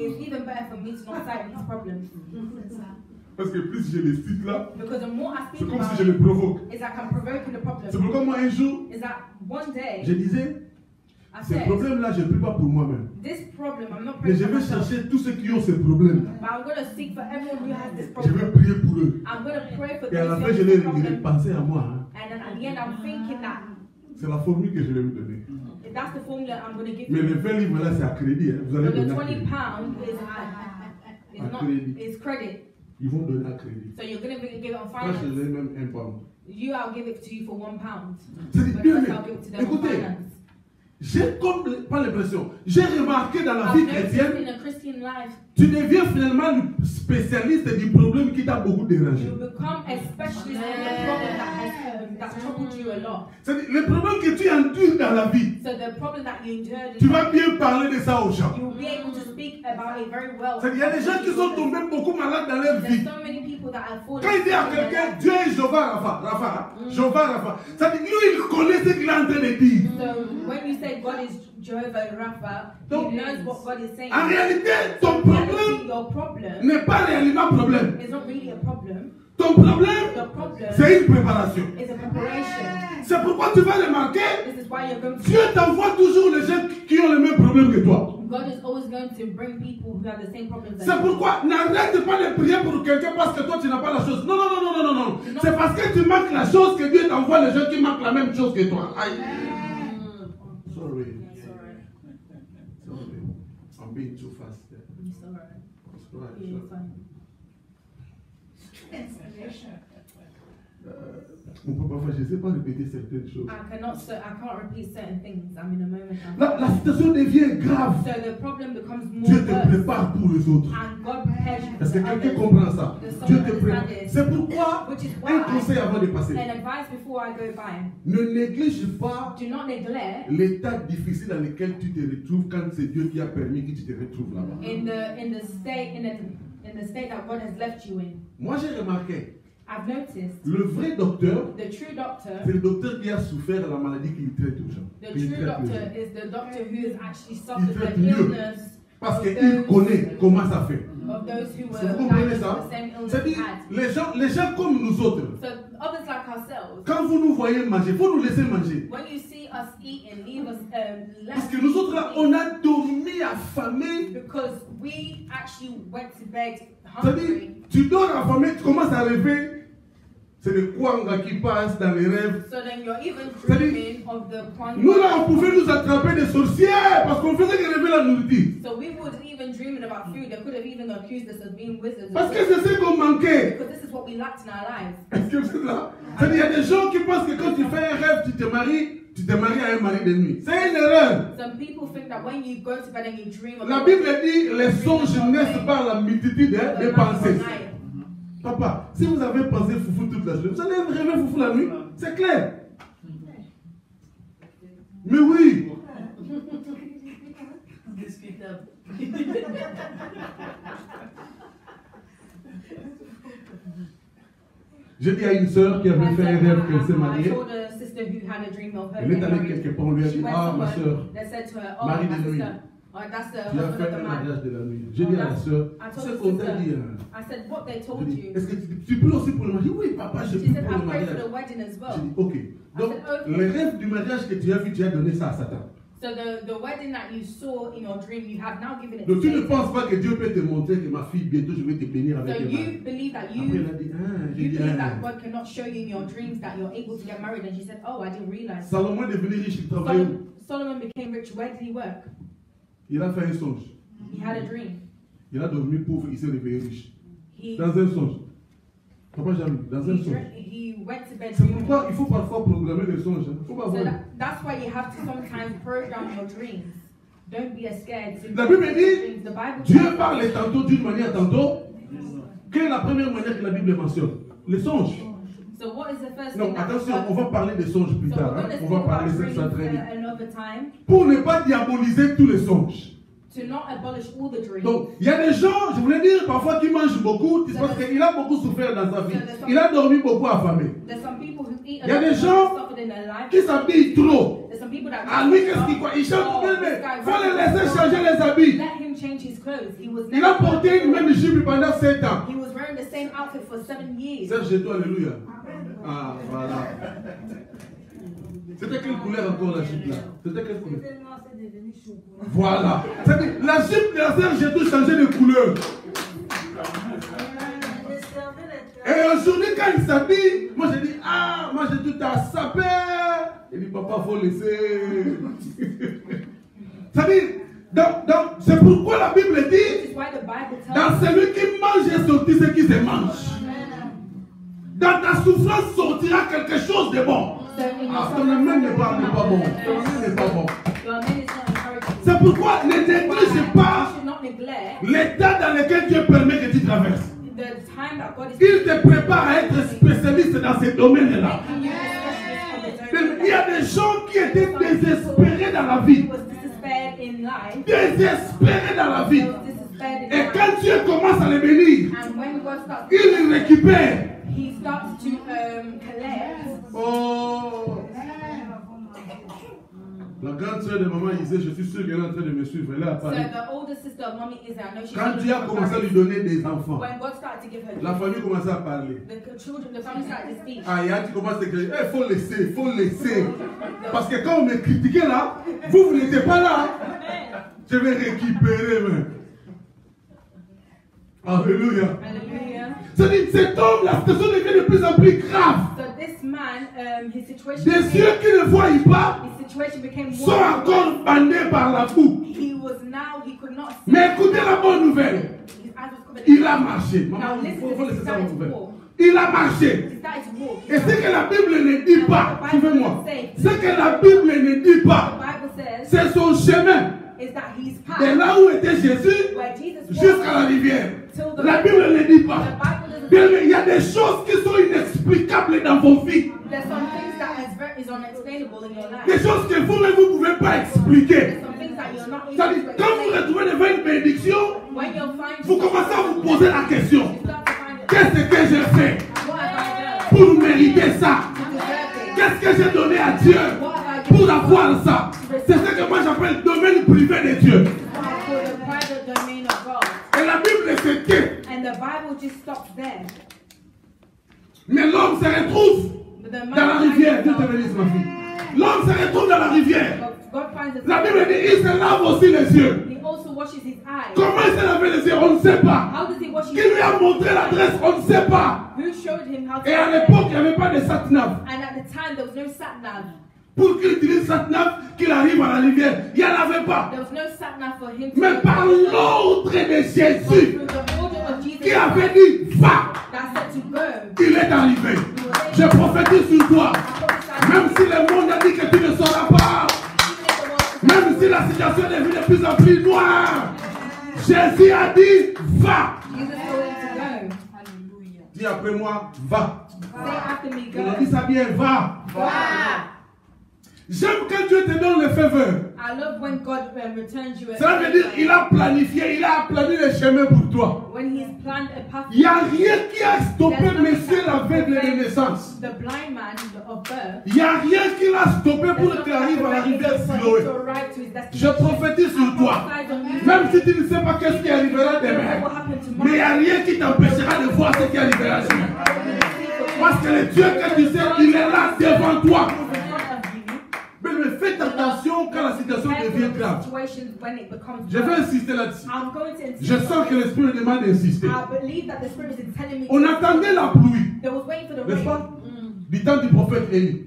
Parce que plus je les cite là, c'est comme si je les provoque. C'est pourquoi moi un jour, one day, je disais, ce problème-là, je ne prie pas pour moi-même. Mais je vais chercher tous ceux qui ont ce problème. Je vais prier pour eux. Et à la fin, je vais penser à moi. Hein. C'est la formule que je vais vous donner. Mais le 20 livres là, c'est à crédit. Hein. Vous allez donner à crédit. Ils vont donner à crédit. So you're going to give it on finance. Moi, je donne même £1. I'll give it to you for £1. Écoutez, j'ai comme pas l'impression. J'ai remarqué dans la vie chrétienne, tu deviens finalement le spécialiste du problème qui t'a beaucoup dérangé. You become a specialist in the problem that troubled you a lot. C'est le problème que tu endures dans la vie. So the problem that you endured. Tu vas bien parler de ça aux gens. You will be able to speak about it very well. Il y a des gens qui sont tombés beaucoup malades dans leur vie. So many people that have fallen. Quand il dit à quelqu'un, Dieu est Jehovah Rapha, Jehovah Rapha, ça dit lui il connaît ce qu'il est en train de dire. So when you say God is Jehovah Rapha, he knows what God is saying. En réalité, ton problème n'est pas réellement un problème. It's not really a problem. Ton problème, c'est une préparation. C'est pourquoi tu vas remarquer, Dieu t'envoie toujours les gens qui ont le même problème que toi. C'est pourquoi n'arrête pas de prier pour quelqu'un parce que toi tu n'as pas la chose. Non. C'est parce que tu manques la chose que Dieu t'envoie les gens qui manquent la même chose que toi. Sorry. I'm being too fast there. On peut parfois, je ne sais pas répéter certaines choses. I can't repeat certain things. I'm in a moment. La situation devient grave. So the problem becomes more Dieu te prépare pour les autres. And God prepares you. Est-ce que quelqu'un comprend ça? Dieu te prépare. C'est pourquoi un conseil avant de passer. An advice before I go by. Ne néglige pas l'état difficile dans lequel tu te retrouves quand c'est Dieu qui a permis que tu te retrouves là-bas. In the state that God has left you in. Moi j'ai remarqué. I've noticed. Le vrai docteur, c'est le docteur qui a souffert de la maladie qu'il traite aux gens. The true doctor is the doctor who has actually suffered the illness. Parce qu'il connaît comment ça fait. Of those who vous comprenez ça? C'est-à-dire, les gens comme nous autres, others like ourselves, quand vous nous voyez manger, il faut nous laisser manger. When you see us eat and leave us, parce que nous autres là, on a dormi affamés. Because we actually went to bed hungry. C'est-à-dire, tu dors affamé, tu commences à rêver. C'est le Kwanga qui passe dans les rêves. So then you're even dreaming of the Kwanga. Nous là, on pouvait nous attraper des sorcières parce qu'on faisait que rêver la nourriture. So we would even dreaming about food. They could have even accused us of being wizards. Parce que c'est ce qu'on manquait. Because this is what we lacked in our lives. Est-ce que c'est là? C'est-à-dire, il y a des gens qui pensent que quand tu fais un rêve, tu te maries à un mari de nuit. C'est une erreur. Some people think that when you go to bed and you dream of la Bible dit les songes naissent par la multitude des pensées. Papa, si vous avez pensé foufou toute la journée, vous allez rêver foufou la nuit. C'est clair. Mais oui. J'ai dit à une sœur qui avait fait un rêve qu'elle s'est mariée. Elle est allée quelque part, on lui a dit, ah ma sœur, Marie de nuit. Tu as fait un mariage de la nuit. J'ai dit à la sœur, ce qu'on t'a dit. Est-ce que tu peux aussi pour le mariage? Oui, papa, je peux pour le mariage. J'ai dit, ok. Donc, le rêve du mariage que tu as vu, tu as donné ça à Satan. So the wedding that you saw in your dream, you have now given it to Satan. Donc tu ne penses pas que Dieu peut te montrer que ma fille, bientôt je vais te bénir avec so you believe that you believe that God cannot show you in your dreams that you're able to get married, and she said, oh, I didn't realize. Salomon est devenu riche, il travaillait où? Solomon became rich. Where did he work? Il a fait un songe. He had a dream. Il a devenu pauvre, il s'est réveillé riche. Dans un songe. Papa Jamy, dans un songe. C'est pourquoi il faut parfois programmer les songes. Faut pas voir. That's why you have to sometimes program your dreams. Don't be scared. La Bible dit, Dieu parle tantôt d'une manière, tantôt. Quelle est la première manière que la Bible mentionne? Les songes. So what is the first non, attention, on va parler des songes plus tard. Hein? On va parler de ça très vite. Time. Pour ne pas diaboliser tous les songes. To not abolish all the dreams. Donc, il y a des gens, je voulais dire, parfois qui mangent beaucoup, parce qu'il a beaucoup souffert dans sa vie. Il a dormi beaucoup affamé. Il y a des gens qui s'habillent trop. Ah, lui, qu'est-ce qu'il croit? Il change bien, mais il faut les laisser changer les habits. Il a porté une même jupe pendant 7 ans. Serge, Serge, toi, alléluia. Ah, voilà. C'était quelle couleur encore la jupe là? C'était quelle couleur? C'était noir, c'est devenu chocolat. Voilà. La jupe de la sœur, j'ai tout changé de couleur. Et aujourd'hui, quand il s'habille, moi j'ai dit, ah, moi j'ai tout à saper. Il dit, papa, faut laisser. Ça dit, donc c'est pourquoi la Bible dit, dans celui qui mange et sortit ce qui se mange. Dans ta souffrance sortira quelque chose de bon. Ah, ton amen n'est pas bon. Ton amen n'est pas bon. C'est pourquoi ne néglige pas l'état dans lequel Dieu permet que tu traverses. Il te prépare à être spécialiste dans ces domaines-là. Il y a des gens qui étaient désespérés dans la vie. Désespérés dans la vie. Et quand Dieu commence à les bénir, il les récupère. Oh! La grande sœur de maman disait, je suis sûr qu'elle est en train de me suivre. Elle est à Paris. Quand Dieu a commencé à lui donner des enfants, la famille commençait à parler. Ah, et tu commences à dire, il faut laisser, il faut laisser. Parce que quand on me critiquait là, vous n'étiez pas là. Je vais récupérer. Alléluia. C'est-à-dire, cet homme, la situation devient de plus en plus grave. Des yeux qui ne voient pas sont encore bandés par la boue. Mais écoutez la bonne nouvelle. Il a marché. Maman, il faut laisser ça bonne nouvelle. Il a marché. Et ce que la Bible ne dit pas, suivez-moi, ce que la Bible ne dit pas, c'est son chemin. De là où était Jésus jusqu'à la rivière. La Bible ne dit pas. Il y a des choses qui sont inexplicables dans vos vies. Des choses que vous-même vous ne pouvez pas expliquer. C'est-à-dire, quand vous retrouvez devant une bénédiction, vous commencez à vous poser la question. Qu'est-ce que j'ai fait pour mériter ça? Qu'est-ce que j'ai donné à Dieu pour avoir ça? C'est ce que moi j'appelle le domaine privé de Dieu. Et la Bible se tait. Mais l'homme se retrouve dans la rivière. Dieu te bénisse, ma fille. L'homme se retrouve dans la rivière. La Bible dit il se lave aussi les yeux. Comment il s'est lavé les yeux? On ne sait pas. Qui lui a montré l'adresse? On ne sait pas. Et à l'époque, il n'y avait pas de sat-nav. Pour qu'il utilise sat-nav, qu'il arrive à la rivière, il n'y en avait pas. Mais par l'ordre de Jésus, qui avait dit va, il est arrivé. Je prophétise sur toi. Même si le monde a dit que tu ne sauras pas, même si la situation est devenue de plus en plus noire, Jésus a dit va. Dis après moi, va. On a dit ça bien, va. J'aime quand Dieu te donne le faveur. Ça veut dire qu'il a planifié, il a plané le chemin pour toi. Il n'y a rien qui a stoppé monsieur l'aveugle de naissance. Il n'y a rien qui l'a stoppé pour qu'il arrive à la rivière Siloé. Je prophétise sur toi. Même si tu ne sais pas qu'est-ce qui arrivera demain, mais il n'y a rien qui t'empêchera de voir ce qui arrivera demain. Parce que le Dieu que tu sais, il est là devant toi. Mais faites attention quand la situation devient grave. Je vais insister là-dessus. Je sens que l'Esprit me demande d'insister. On attendait la pluie, n'est-ce pas? Du temps du prophète Élie.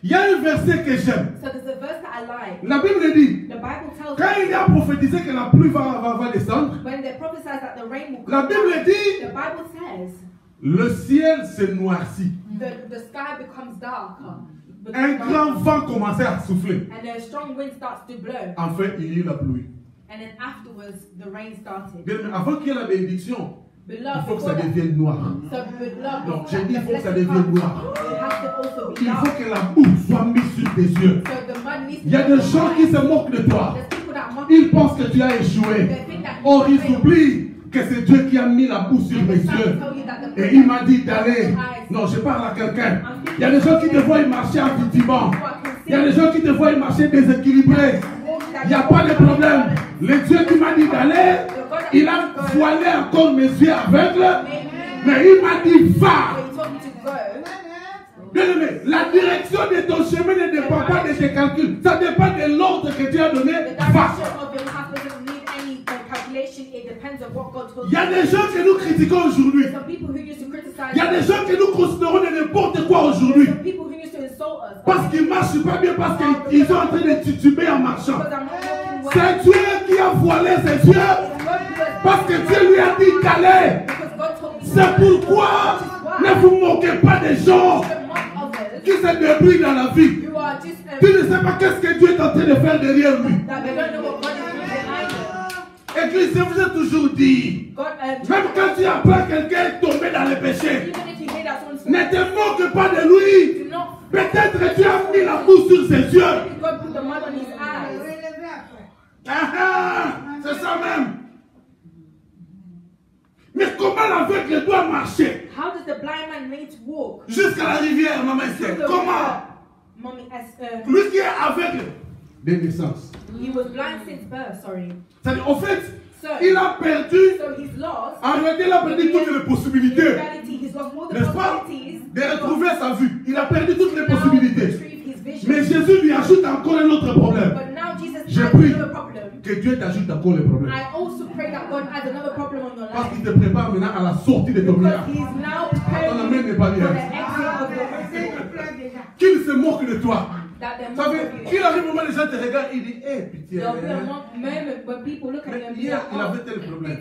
Il y a un verset que j'aime. La Bible dit, quand il a prophétisé que la pluie va descendre, la Bible dit, le ciel se noircit. Un grand vent commençait à souffler. Enfin, il y eut la pluie. Bien, mais avant qu'il y ait la bénédiction, il faut que ça devienne noir. Donc, j'ai dit, il faut que ça devienne noir. Il faut que la boue soit mise sur tes yeux. Il y a des gens qui se moquent de toi. Ils pensent que tu as échoué. Or, ils oublient que c'est Dieu qui a mis la boue sur mes yeux. Et il m'a dit d'aller. Non, je parle à quelqu'un. Il y a des gens qui te voient marcher activement. Il y a des gens qui te voient marcher déséquilibré. Il n'y a pas de problème. Le Dieu qui m'a dit d'aller, il a voilé encore mes yeux aveugles. Mais il m'a dit va. Bien-aimé, la direction de ton chemin ne dépend pas de tes calculs. Ça dépend de l'ordre que Dieu a donné. Il y a des gens que nous critiquons aujourd'hui. Il y a des gens que nous considérons de n'importe quoi aujourd'hui. Parce qu'ils ne marchent pas bien, parce qu'ils sont en train de tituber en marchant. C'est Dieu qui a voilé ses yeux. Parce que Dieu lui a dit d'aller. C'est pourquoi ne vous moquez pas des gens qui se débrouillent dans la vie. Tu ne sais pas qu'est-ce que Dieu est en train de faire derrière lui. Église, je vous ai toujours dit, même quand tu apprends quelqu'un est tombé dans le péché, ne te moque pas de lui. Peut-être que tu as mis la boue sur ses yeux. C'est ça même. Mais comment l'aveugle doit marcher? Jusqu'à la rivière, maman Esther. Comment? Lui qui est aveugle de naissance. C'est-à-dire, en fait, il a perdu, en réalité, il a perdu toutes les possibilités. N'est-ce pas? De retrouver sa vue. Il a perdu toutes les possibilités. Mais Jésus lui ajoute encore un autre problème. J'ai pris que Dieu t'ajoute encore le problème. Parce qu'il te prépare maintenant à la sortie de ton miracle. Ton amen n'est pas bien. Qu'il se moque de toi. Ça veut qu'il arrive au moment où les gens te regardent, il dit, hé, pitié. Hier, il avait tel problème.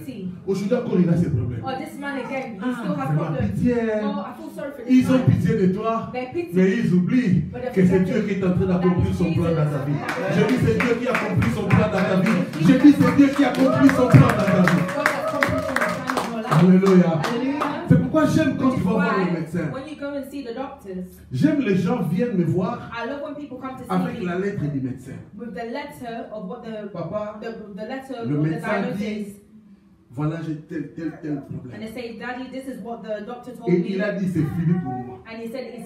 Aujourd'hui encore, il a ce problème. Pitié. Ils ont pitié de toi, mais ils oublient que c'est Dieu qui est en train d'accomplir son plan dans ta vie. Je dis, c'est Dieu qui a accompli son plan dans ta vie. Je dis, c'est Dieu qui a accompli son plan dans ta vie. Alléluia. C'est pourquoi j'aime quand tu vas voir le médecin. J'aime les gens viennent me voir avec la lettre du médecin. Papa, le médecin dit, voilà, j'ai tel problème. Et il a dit, c'est fini pour moi.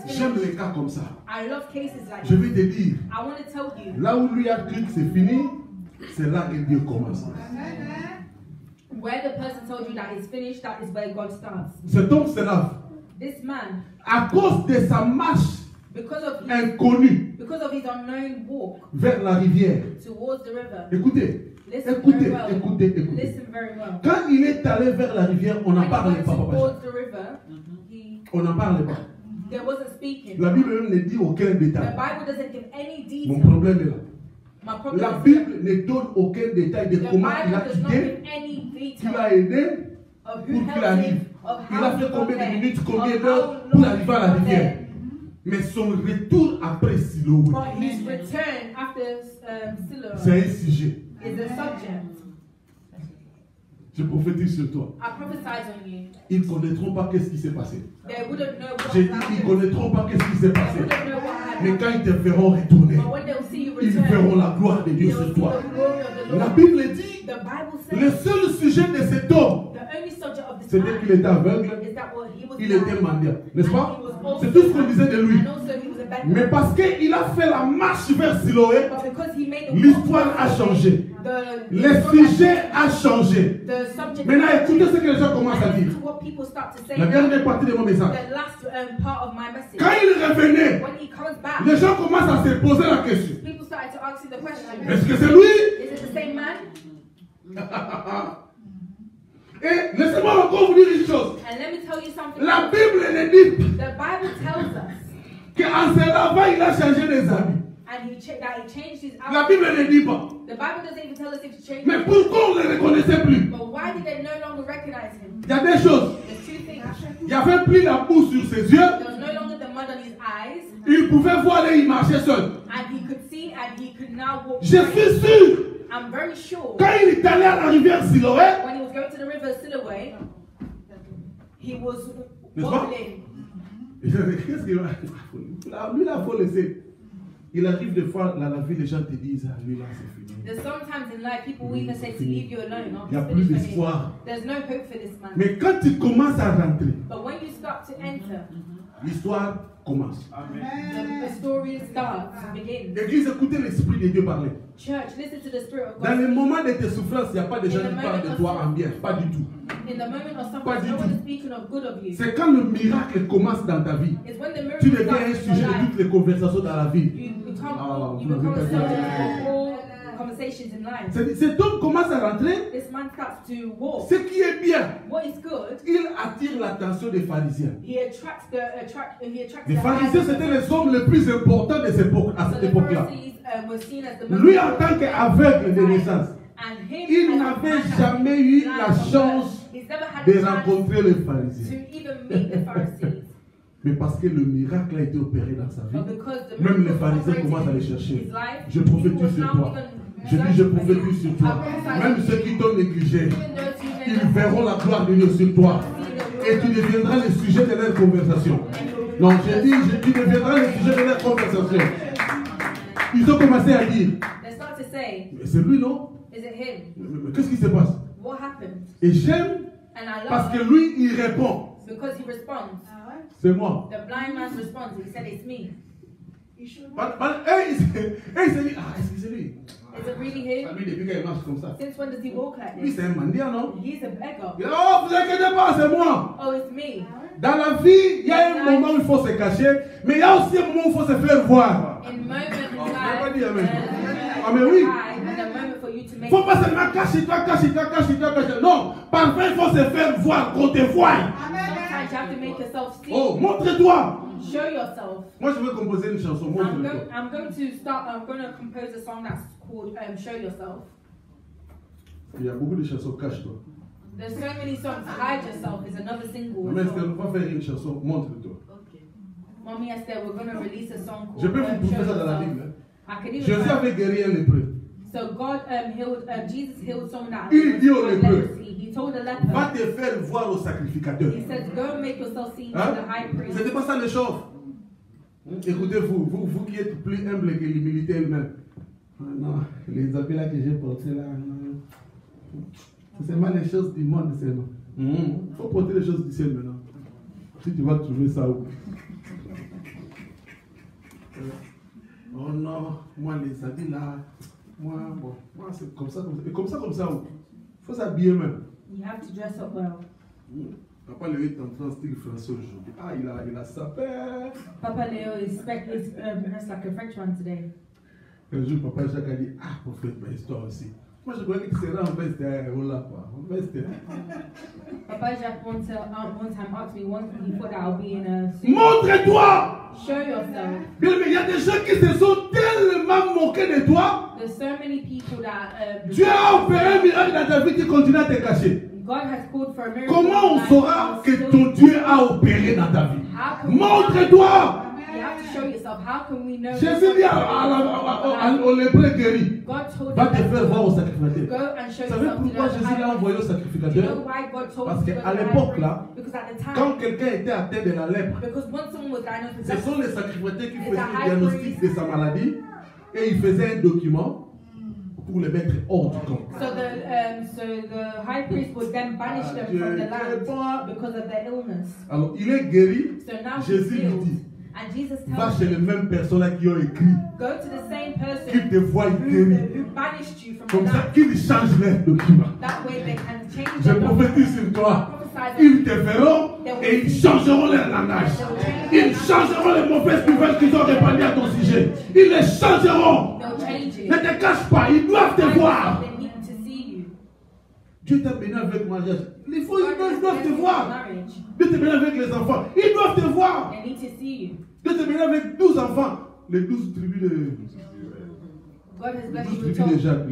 J'aime les cas comme ça. Je vais te dire, là où lui a cru que c'est fini, c'est là que Dieu commence. Where the person told you that it's finished, that is where God starts. Cet homme se lave. This man, à cause de sa marche inconnue, vers la rivière. Towards the river. Écoutez, Listen écoutez, very well. écoutez, écoutez. Listen very well. Quand il est allé vers la rivière, on n'en parlait pas, papa. On n'en parlait pas. There wasn't speaking. La Bible même ne dit aucun détail. The Bible doesn't give any detail. Mon problème est là. La Bible ne donne aucun détail de comment il a quitté, qui l'a aidé pour qu'il arrive. Il a fait combien de minutes, combien d'heures pour arriver à la rivière. Mais son retour après Siloé, c'est un sujet. Je prophétise sur toi. Ils ne connaîtront pas qu'est-ce qui s'est passé. J'ai dit, ils ne connaîtront pas qu'est-ce qui s'est passé. Mais quand ils te verront retourner, ils verront la gloire de Dieu sur toi. La Bible dit, le seul sujet de cet homme, c'était qu'il était aveugle, il était mendiant. N'est-ce pas? C'est tout ce qu'on disait de lui. Mais parce qu'il a fait la marche vers Siloé, l'histoire a changé. Le sujet a changé. Maintenant, écoutez ce que les gens commencent à dire. La dernière partie de mon message. Quand il revenait, les gens commencent à se poser la question. Est-ce que c'est lui? Et laissez-moi encore vous dire une chose. La Bible ne dit qu'en se lavant, il a changé les habits. La Bible ne dit pas. Mais pourquoi on ne le reconnaissait plus? Il y a des choses. Il n'y avait plus la boue sur ses yeux. Il pouvait voir et il marchait seul. Je suis sûr. Quand il est allé à la rivière Siloé, n'est-ce pas? Qu'est-ce qu'il va? Lui, là, il faut laisser. Il arrive des fois dans la vie, les gens te disent, ah, lui là, c'est fini. Il n'y a plus d'espoir. Mais quand tu commences à rentrer, l'histoire commence. The story starts, begins. L'église, écoutez l'Esprit de Dieu parler. Church, listen to the Spirit of God. Dans les moments de tes souffrances, il n'y a pas de gens qui parlent de toi en bien. Pas du tout. In the moment of Pas suffering, du no one is tout. speaking of good of you. C'est quand le miracle commence dans ta vie. It's when the miracle Tu deviens un starts in sujet your de life. toutes les conversations dans la vie. You become Ah, you vous become n'avez a pas subject dit. for all conversations in life. Cet homme commence à rentrer. This man starts to walk. Ce qui est bien, What is good, il attire l'attention des pharisiens. he attracts Les the pharisiens, eyes of c'étaient the- les hommes les plus importants de cette époque, à So cette the époque-là. Pharisees were seen as the Lui, most en tant important qu'aveugle de time. naissance, And him il as a n'avait man jamais eu blind la from chance birth, he's never had de the chance rencontrer les to pharisiens. even meet the Pharisees. Mais parce que le miracle a été opéré dans sa vie, But because the même les miracle pharisiens operated commencent à les in chercher. his life, Je people prophétise will sur now toi. even Je dis, je prophétise sur toi. Même ceux qui t'ont négligé, even those who ils verront la gloire de Dieu sur toi. Et tu deviendras le sujet de leur conversation. Non, j'ai dit, tu deviendras le sujet de leur conversation. Ils ont commencé à dire, they start to say, mais c'est lui, non? is it him? Mais qu'est-ce qui se passe? What happened? Et j'aime And I parce love que lui, il répond, because he responds. c'est moi. The blind man responds. He said, it's me. Et il s'est dit, ah, est-ce que c'est lui? Is it really him? Lui, depuis qu'il marche comme ça. Since when does he walk like Lui, this? c'est un mendiant, non? He's a beggar. Il dit, oh, vous inquiétez pas, c'est moi. Oh, it's me. Dans la vie, il y a un moment où il faut se cacher, mais il y a aussi un moment où il faut se faire voir. In moment in Oh, life, vous n'avez pas dit amen. and Ah, mais oui. and a moment for you to Il make. ne faut pas seulement cacher-toi, cacher-toi, cacher-toi, cacher-toi. Non, parfois il faut se faire voir, qu'on te voie. Sometimes you have to make yourself see. Oh, montre-toi. Show yourself. Moi, je vais composer une chanson, montre-toi. I'm going to compose a song that's called Show Yourself. Il y a beaucoup de chansons, cache-toi. There's so many songs. Hide Yourself is another single. Mais as est-ce well. qu'on va faire une chanson, montre-toi. Mommy Esther, we're going to release a song called Je peux vous Show prouver ça dans la Yourself. Bible. I could even Jésus find- avait guéri un lépreux. So God healed, Jesus healed someone that Il dit au had lépreux, leprosy. He told the Va leper, te faire voir au sacrificateur. he said, go and make yourself seen Hein? to the high priest. C'était pas ça le chauffe. Écoutez-vous, vous qui êtes plus humble que l'humilité elle-même. Ah non, les habits là que j'ai portés là, non. C'est seulement les choses du monde seulement. Il faut porter les choses du ciel maintenant. Si tu vas trouver ça où? Oh non, moi les habits là, moi c'est comme ça, comme ça. Et comme ça où? Il faut s'habiller même. You have to dress up well. Papa Léo est en style français aujourd'hui. Ah, il a sa paire. Papa Leo is dressed like a French one today. Un jour, papa Jacques a dit, ah, prophète, ma histoire aussi. Moi, je croyais que tu serais en veste, on l'a pas. En veste. Papa Jacques one time asked me one thing. He thought that I'll be in a suit. Montre-toi! Show yourself. Bien, mais il y a des gens qui se sont tellement moqués de toi. There's so many people that Dieu a opéré un miracle dans ta vie, tu continues à te cacher. God has called for a miracle. Comment on saura que ton Dieu a opéré dans ta vie? How can we Montre-toi! You have to show yourself. How can we know? Jésus dit au lépreux guéri, God told va te you faire voir au go sacrificateur. and show Vous savez yourself to pourquoi the Jésus l'a high envoyé au priest. Do you sacrificateur? know why God told Parce you to qu'à go to the high l'époque, priest? là, Because at the time, quand quelqu'un était atteint de la lèpre, because when someone was diagnosed with ce sont les leprosy, sacrificateurs qui It's faisaient a le high diagnostic de sa maladie et ils faisaient un document pour les mettre hors du camp. so the high priest would then banish them from the land because of their illness. Alors, il est guéri. So now he's Jésus lui healed. dit, And Jesus va tells chez les you, mêmes personnes là qui ont écrit, go to the same qu'ils person te voient guéri. who banished you from Comme the ça, land. qu'ils changent leur document. That way they can change Je their prophétise sur toi. prophesy Ils te verront et ils changeront leur langage. Ils changeront les mauvaises nouvelles qu'ils ont répandues à ton sujet. Ils les changeront. they'll change it. Ne te cache pas, ils doivent te voir. They need to see you. Dieu t'a béni avec mariage. Les faux, ils doivent te God voir. marriage. Dieu t'a béni avec les enfants. Ils doivent te voir. They need to see you. Dieu t'a béni avec 12 enfants. Les 12 tribus de, God has les blessed 12 you with tribus de 12. Jacques.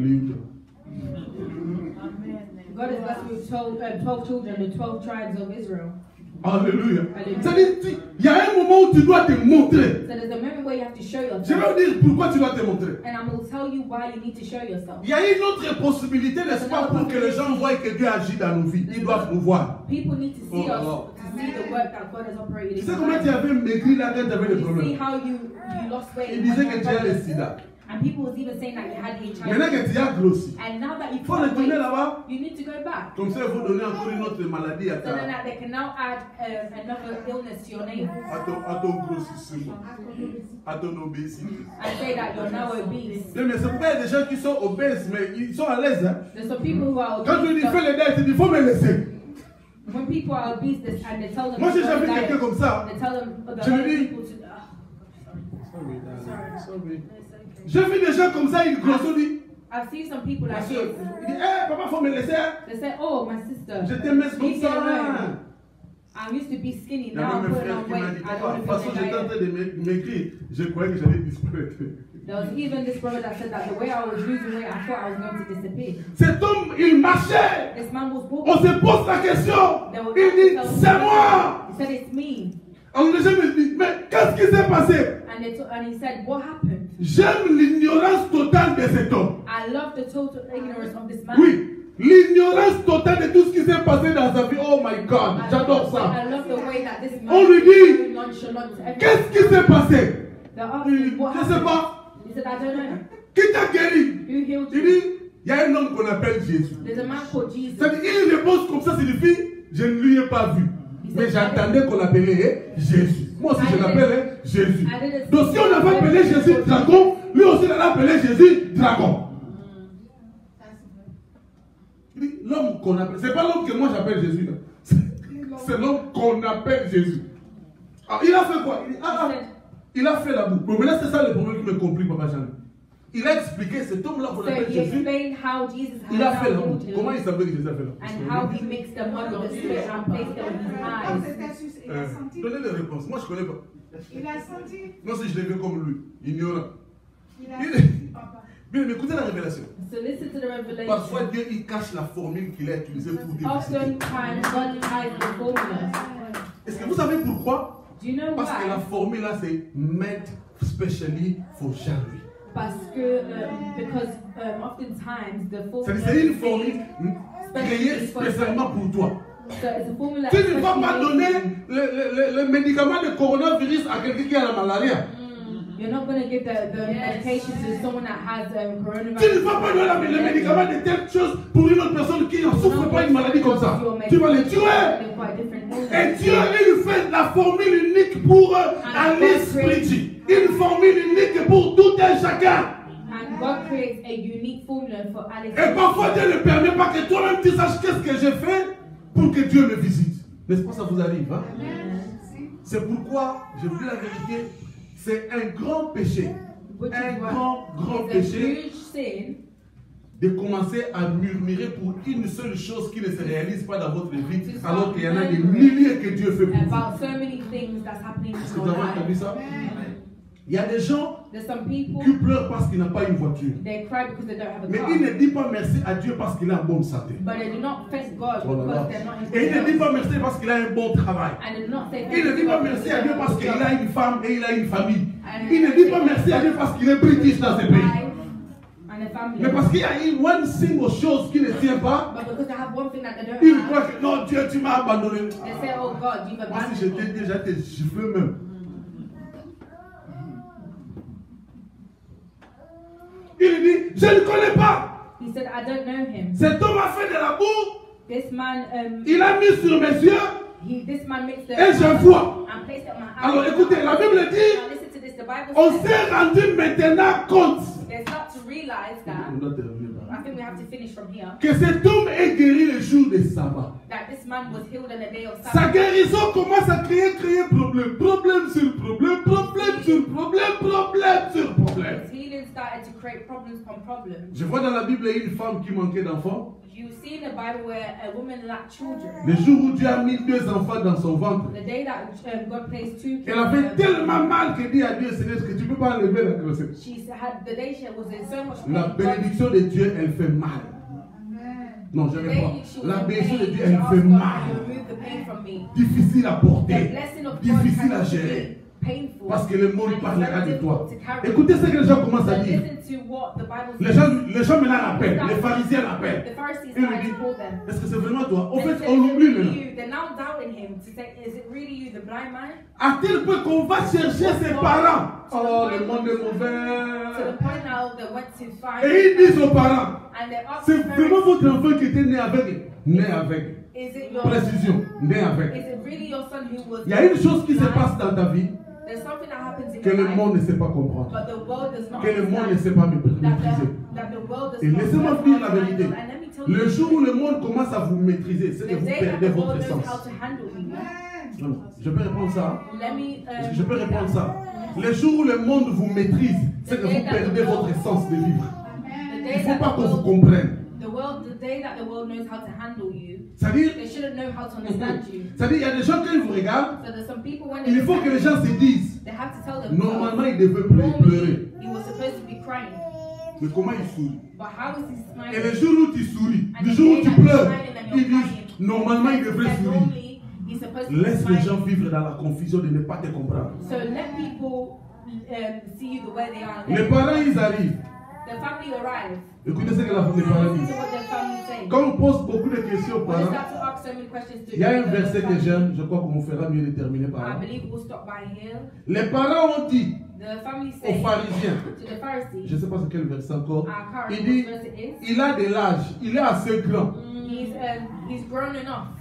God has blessed you with 12 children, the 12 tribes of Israel. Alléluia. Alléluia. C'est-à-dire, il y a un moment où tu dois te montrer. So there's a moment where you have to show Je yourself. vais vous dire pourquoi tu dois te montrer. And I'm going to tell you why you need to show yourself. Il y a une autre possibilité, n'est-ce pas, pour que les gens voient que Dieu agit dans nos vies. Ils doivent nous voir. People need to see Oh, us, oh. to see the work that God has operated Tu in sais your comment tu life. avais maigri là quand tu avais des You see problèmes? how you lost weight. Il disait que tu as le sida. And people was even saying that you had HIV. Maintenant que tu as grossi, And now that you've faut retourner là-bas. you need to go back. Comme ça, il faut donner encore une autre maladie à So then that they can now add another illness to your name. à ton grossissement, à ton obésité. And say that you're now obese. Mais c'est pourquoi il y a des gens qui sont obèses, mais ils sont à l'aise. Hein? There's some people who are obese. Quand tu dis fais les dents, tu dis il faut me laisser. When people are obese and they tell them, Moi, j'ai jamais vu quelqu'un comme ça. They tell them Je me dis, j'ai vu des gens comme ça, ils grossissent. I've seen some people like this. Il dit, hey, papa, faut me laisser. They say, oh, my sister. Je t'aime comme ça. I used to be skinny, Il y a now I'm même un putting frère on qui m'a weight. dit, I papa, don't de toute want façon, to j'étais en be train de m'écrire. Je croyais que j'allais disparaître. There was even this brother that said that the way I was losing weight, I thought I was going to disappear. Cet homme, il marchait. This man was walking. On se pose la question. Il dit, c'est moi. He said, it's me. Alors les gens me disent, mais qu'est-ce qui s'est passé? And he said, what happened? J'aime l'ignorance totale de cet homme. I love the total ignorance of this man. Oui. L'ignorance totale de tout ce qui s'est passé dans sa vie. Oh my God, j'adore ça. I love the way that this man On lui dit, dit, qu'est-ce qui s'est passé? Je ne sais pas. He said, I don't know. Qui t'a guéri? Who healed Il you? dit, il y a un homme qu'on appelle Jésus. There's a man called Jesus. C'est-à-dire, il repose comme ça, signifie, je ne lui ai pas vu. Mais j'attendais qu'on l'appelait Jésus. Moi aussi, je l'appelle Jésus. Donc si on avait appelé Jésus dragon, lui aussi, on l'a appelé Jésus dragon. L'homme qu'on appelle, c'est pas l'homme que moi j'appelle Jésus. C'est l'homme qu'on appelle Jésus. Alors, il a fait quoi? Il a fait la boue. Mais là, c'est ça le problème qui me complique, Papa Jean. Il a expliqué cet homme-là qu'on appelle Jésus. Il a fait la boue. Comment il savait que Jésus a fait la boue? And how he mixed them up with the spirit and placed them in his eyes. Donnez les réponses. Moi, je ne connais pas. Il a senti. Non, si je l'ai vu comme lui, ignorant. Bien, mais écoutez la révélation. So listen to the revelation. Parfois, Dieu il cache la formule qu'il a utilisée pour dire. Oftentimes, God hides the formula. Est-ce que vous savez pourquoi? Do you know Parce que la why? formule là, c'est made specially for Jean-Louis. Parce que, because oftentimes the formula. C'est une formule créée spécialement pour toi. So it's a formula. Tu ne vas pas donner le médicament de coronavirus à quelqu'un qui a la malaria. You're not going to give the medication to someone that has coronavirus. Tu ne vas pas donner le médicament de telle chose pour une autre personne qui ne souffre pas d'une maladie comme ça. Tu vas les tuer. Et Dieu, il fait la formule unique pour Alice Pritchie. Une formule unique pour tout un chacun. And God creates a unique formula for Alex. Et parfois Dieu ne permet pas que toi-même tu saches qu'est-ce que j'ai fait pour que Dieu me visite. N'est-ce pas, ça vous arrive, hein? C'est pourquoi, je vous dis la vérité, c'est un grand péché. Un grand péché de commencer à murmurer pour une seule chose qui ne se réalise pas dans votre vie, alors qu'il y en a des milliers que Dieu fait pour vous. Est-ce que vous avez entendu ça? Il y a des gens qui pleurent parce qu'ils n'ont pas une voiture. Mais ils ne disent pas merci à Dieu parce qu'il a une bonne santé. Et ils ne disent pas merci parce qu'il a un bon travail. Ils ne disent pas merci à Dieu parce qu'il a une femme et il a une famille. Ils ne disent pas merci à Dieu parce qu'il est british dans ce pays. Mais parce qu'il y a une single chose qui ne tient pas, ils croient que non, Dieu, tu m'as abandonné. Moi, si j'étais déjà tes cheveux même. Il dit, je ne connais pas. He said, I don't know him. Cet homme a fait de la boue. This man, il a mis sur mes yeux. This man mixed the, et je vois. And placed it on my eyes. Alors écoutez, la Bible dit, on s'est rendu maintenant compte. I think we have to finish from here. Que cet homme est guéri le jour de sabbat. That this man was healed on the day of Sabbath. Sa guérison commence à créer problème. Problème sur problème. Problème sur problème. Problème sur problème. His healing started to create problems upon problems. Je vois dans la Bible une femme qui manquait d'enfants. You see in the Bible where a woman lacked children. Le jour où Dieu a mis 2 enfants dans son ventre. The day that God placed 2 kids. Elle avait tellement mal qu'elle dit à Dieu, Seigneur, est-ce que tu ne peux pas enlever la grossesse? She had the day she was in so much pain. La bénédiction de Dieu, elle fait mal. Non, je ne vais pas. La bénédiction de Dieu, elle fait mal. Difficile à porter. Difficile à gérer. Parce que le monde parlera de toi. Écoutez ce que les gens commencent à dire. Les gens maintenant l'appellent. Les pharisiens l'appellent. Ils lui disent, est-ce que c'est vraiment toi? En fait, on l'oublie maintenant. À tel point qu'on va chercher ses parents. Oh, le monde est mauvais. Et ils disent aux parents, c'est vraiment votre enfant qui était né avec. Né avec. Précision, né avec. Il y a une chose qui se passe dans ta vie que le monde ne sait pas comprendre, que le monde ne sait pas maîtriser. Et laissez-moi vous dire la vérité. Le jour où le monde commence à vous maîtriser, c'est que vous perdez votre essence. Non, je peux répondre ça. Je peux répondre ça. Le jour où le monde vous maîtrise, c'est que vous perdez votre essence de vivre. Il ne faut pas qu'on vous comprenne. C'est-à-dire, il y a des gens qui vous regardent, il faut que les gens se disent, normalement il devait pleurer. Mais comment il sourit? Et le jour où tu souris, le jour où tu pleures, ils disent, normalement il devrait sourire. Laisse les gens vivre dans la confusion de ne pas te comprendre. Les parents, ils arrivent. Écoutez ce que les parents disent. Quand on pose beaucoup de questions aux parents, il y a un verset que j'aime, je crois qu'on fera mieux de terminer par là. Les parents ont dit aux pharisiens, je ne sais pas c'est quel verset encore, il dit, il a de l'âge, il est assez grand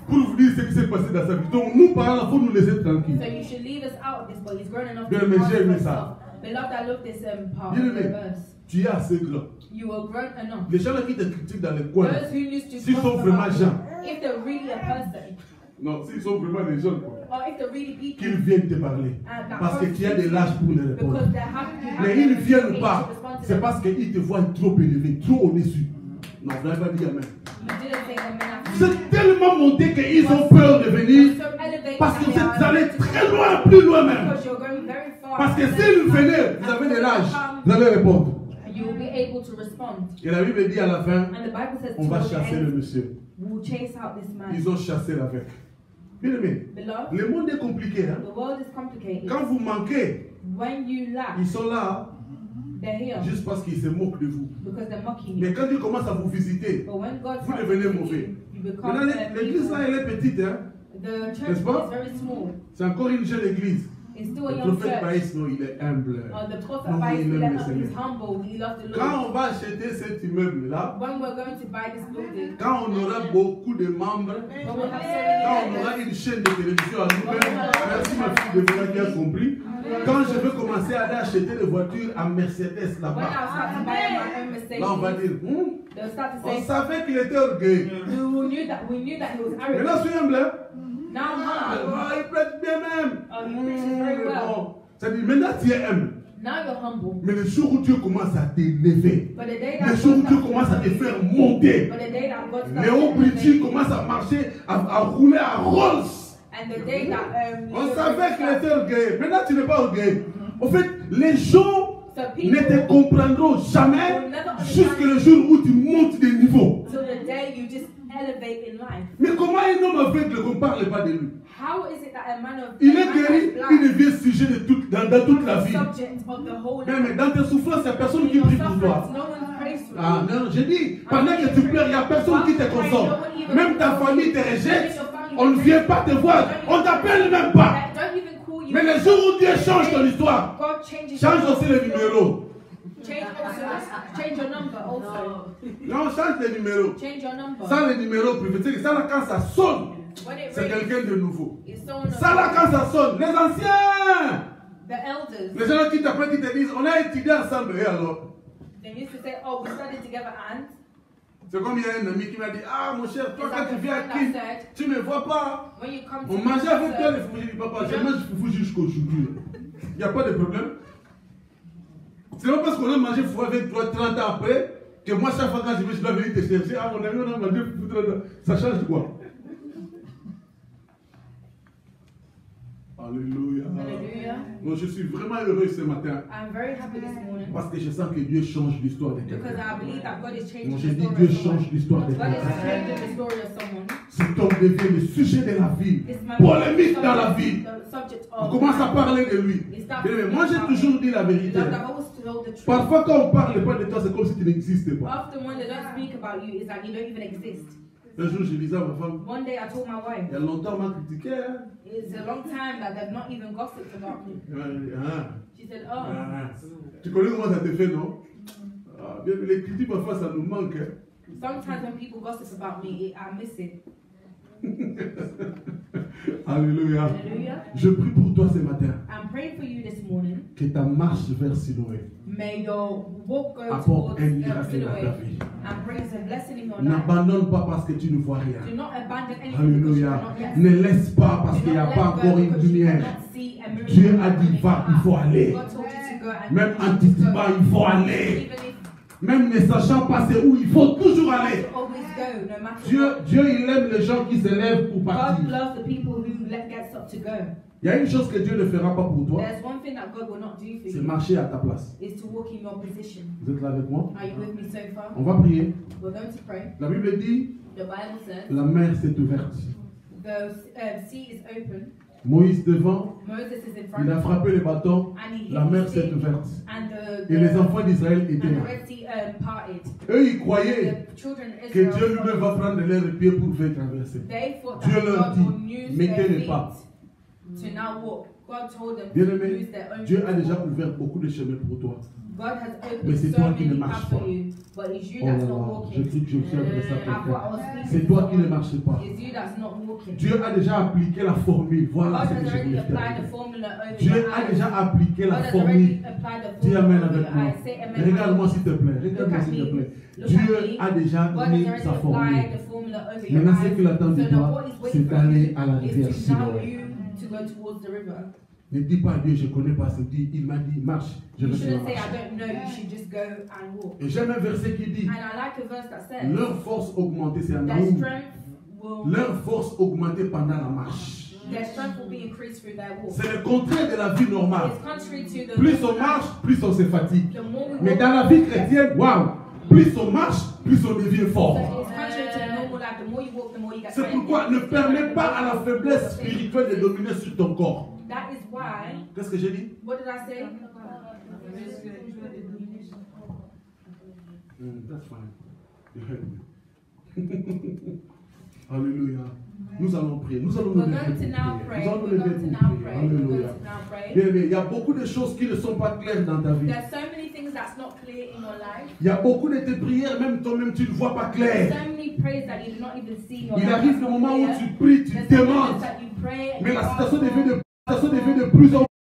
pour vous dire ce qui s'est passé dans sa vie. Donc nous parents, il faut nous laisser tranquilles. Bien, mais j'ai aimé ça. Tu es assez grand. Les gens qui te critiquent dans les coins, s'ils sont vraiment gens, non, s'ils sont vraiment des gens, qu'ils viennent te parler. Parce que tu as de l'âge pour les répondre. Mais ils ne viennent pas. C'est parce qu'ils te voient trop élevé, trop au-dessus. Non, vous n'avez pas dit amen. Vous êtes tellement monté qu'ils ont peur de venir. Parce que vous allez très loin, plus loin même. Parce que s'ils venaient, vous avez de l'âge, vous allez répondre. Et la Bible dit à la fin, on va chasser le monsieur. Ils ont chassé l'aveugle. Bien aimé, le monde est compliqué. Hein? Quand vous manquez, ils sont là juste parce qu'ils se moquent de vous. Mais quand Dieu commence à vous visiter, vous devenez mauvais. Maintenant, l'église là, elle est petite. Hein? N'est-ce pas? C'est encore une jeune église. Le prophète Maïs, non, il est humble. Quand on va acheter cet immeuble-là, quand on aura beaucoup de membres, quand on aura une chaîne de télévision à nous-mêmes, merci ma fille de Béla qui a compris, quand je veux commencer à aller acheter des voitures à Mercedes là-bas, là on va dire, on savait qu'il était orgueilleux. Mais là, je suis humble. Il prête bien même. Bon. C'est-à-dire, maintenant tu es humble. Mais le jour où Dieu commence à t'élever, le jour où Dieu commence à te faire monter, Léo Bridget commence à marcher, à rouler à Rolls. On savait qu'il était orgueilleux. Maintenant tu n'es pas orgueilleux. En fait, les gens ne te comprendront jamais jusqu'à le jour où tu montes de niveau. Mais comment un homme aveugle qu'on ne parle pas de lui? Il est guéri, il devient sujet de dans toute la vie. Mais dans tes souffrances, il n'y a personne qui prie pour toi. Ah non, j'ai dit, pendant que tu pleures, il n'y a personne qui te console. Même ta famille te rejette, on ne vient pas te voir, on ne t'appelle même pas. Mais le jour où Dieu change ton histoire, change aussi le numéro. Change your number also. Non, change le numéro. Change your number. Ça, le numéro privé, ça là quand ça sonne, c'est quelqu'un de nouveau. Ça là quand ça sonne, les anciens, les gens qui t'appellent, qui te disent, on a étudié ensemble, et alors? They used to say, oh, we studied together and. C'est comme il y a un ami qui m'a dit, ah mon cher, toi quand tu viens à Kin, tu ne me vois pas. On mangeait avec toi les foufous. Je dis, papa, je mange foufou jusqu'aujourd'hui. Il n'y a pas de problème. C'est pas parce qu'on a mangé foufou avec toi 30 ans après, que moi chaque fois quand je vais, je dois venir te chercher. Ah mon ami, on a mangé foufou 30 ans. Ça change quoi? Alléluia. Donc je suis vraiment heureux ce matin. Parce que je sens que Dieu change l'histoire de quelqu'un. Donc je dis Dieu change l'histoire de quelqu'un. Cet homme devient le sujet de la vie. Polémique dans la vie. On commence à parler de lui. Mais moi j'ai toujours dit la vérité. Parfois quand on parle pas de toi, c'est comme si tu n'existais pas. Un jour, je disais à ma femme, il y a longtemps, on m'a critiqué. It's a long time that they've not even gossiped about me. She said, oh. Tu connais comment ça te fait, non? Les critiques, parfois, ça nous manque. Hein. Sometimes when people gossip about me, I miss it. Alléluia. Hallelujah. Je prie pour toi ce matin. I'm praying for you this morning. Que ta marche vers Siloé May your walk go apporte towards un miracle à ta Siloé vie. and brings a blessing in your life. N'abandonne pas parce que tu ne vois rien. Do not abandon anything because you Alléluia. are not yet. Ne laisse pas parce qu'il n'y a pas encore une lumière. Dieu a dit va, il faut aller. Même anticipant, il faut aller. Même ne sachant pas c'est où, il faut toujours aller. Dieu, il aime les gens qui se lèvent pour partir. Il y a une chose que Dieu ne fera pas pour toi. C'est marcher à ta place. Vous êtes là avec moi? On va prier. La Bible dit, la mer s'est ouverte. Moïse devant, il a frappé le bâton, la mer s'est ouverte. Et les enfants d'Israël étaient là. Eux, ils croyaient que Dieu lui-même va prendre leurs pieds pour faire traverser. Dieu leur dit, mettez les pas. Bien-aimé, Dieu a déjà ouvert beaucoup de chemins pour toi. Mais c'est toi qui ne marches pas. Oh là là, je crie que je suis adressé à quelqu'un. C'est toi qui ne marches pas. Dieu a déjà appliqué la formule. Voilà ce que je voulais faire. Dieu a déjà appliqué la formule. Dis amen avec moi. Regarde-moi s'il te plaît. Regarde-moi s'il te plaît. Dieu a déjà mis sa formule. Maintenant, ce qu'il attend de toi, c'est d'aller à la rivière Siloé. Ne dis pas à Dieu, je ne connais pas ce dit. Il m'a dit, marche. Je vais te marcher. Et j'aime un verset qui dit, leur force augmentée, c'est un Naoum. Leur force augmentée pendant la marche. C'est le contraire de la vie normale. Plus on marche, plus on se fatigue. Mais dans la vie chrétienne, waouh, plus on marche, plus on devient fort. C'est pourquoi ne permets pas à la faiblesse spirituelle de dominer sur ton corps. Qu'est-ce que j'ai dit? What did I say? That's fine. You help me. Alléluia. Nous allons prier. Nous allons nous lever pour prier. Nous allons nous lever pour prier. Alléluia. Bien, il y a beaucoup de choses qui ne sont pas claires dans ta vie. Il y a beaucoup de tes prières, même toi-même, tu ne vois pas clair. Il arrive le moment où tu pries, tu demandes. Mais la situation devient de plus en plus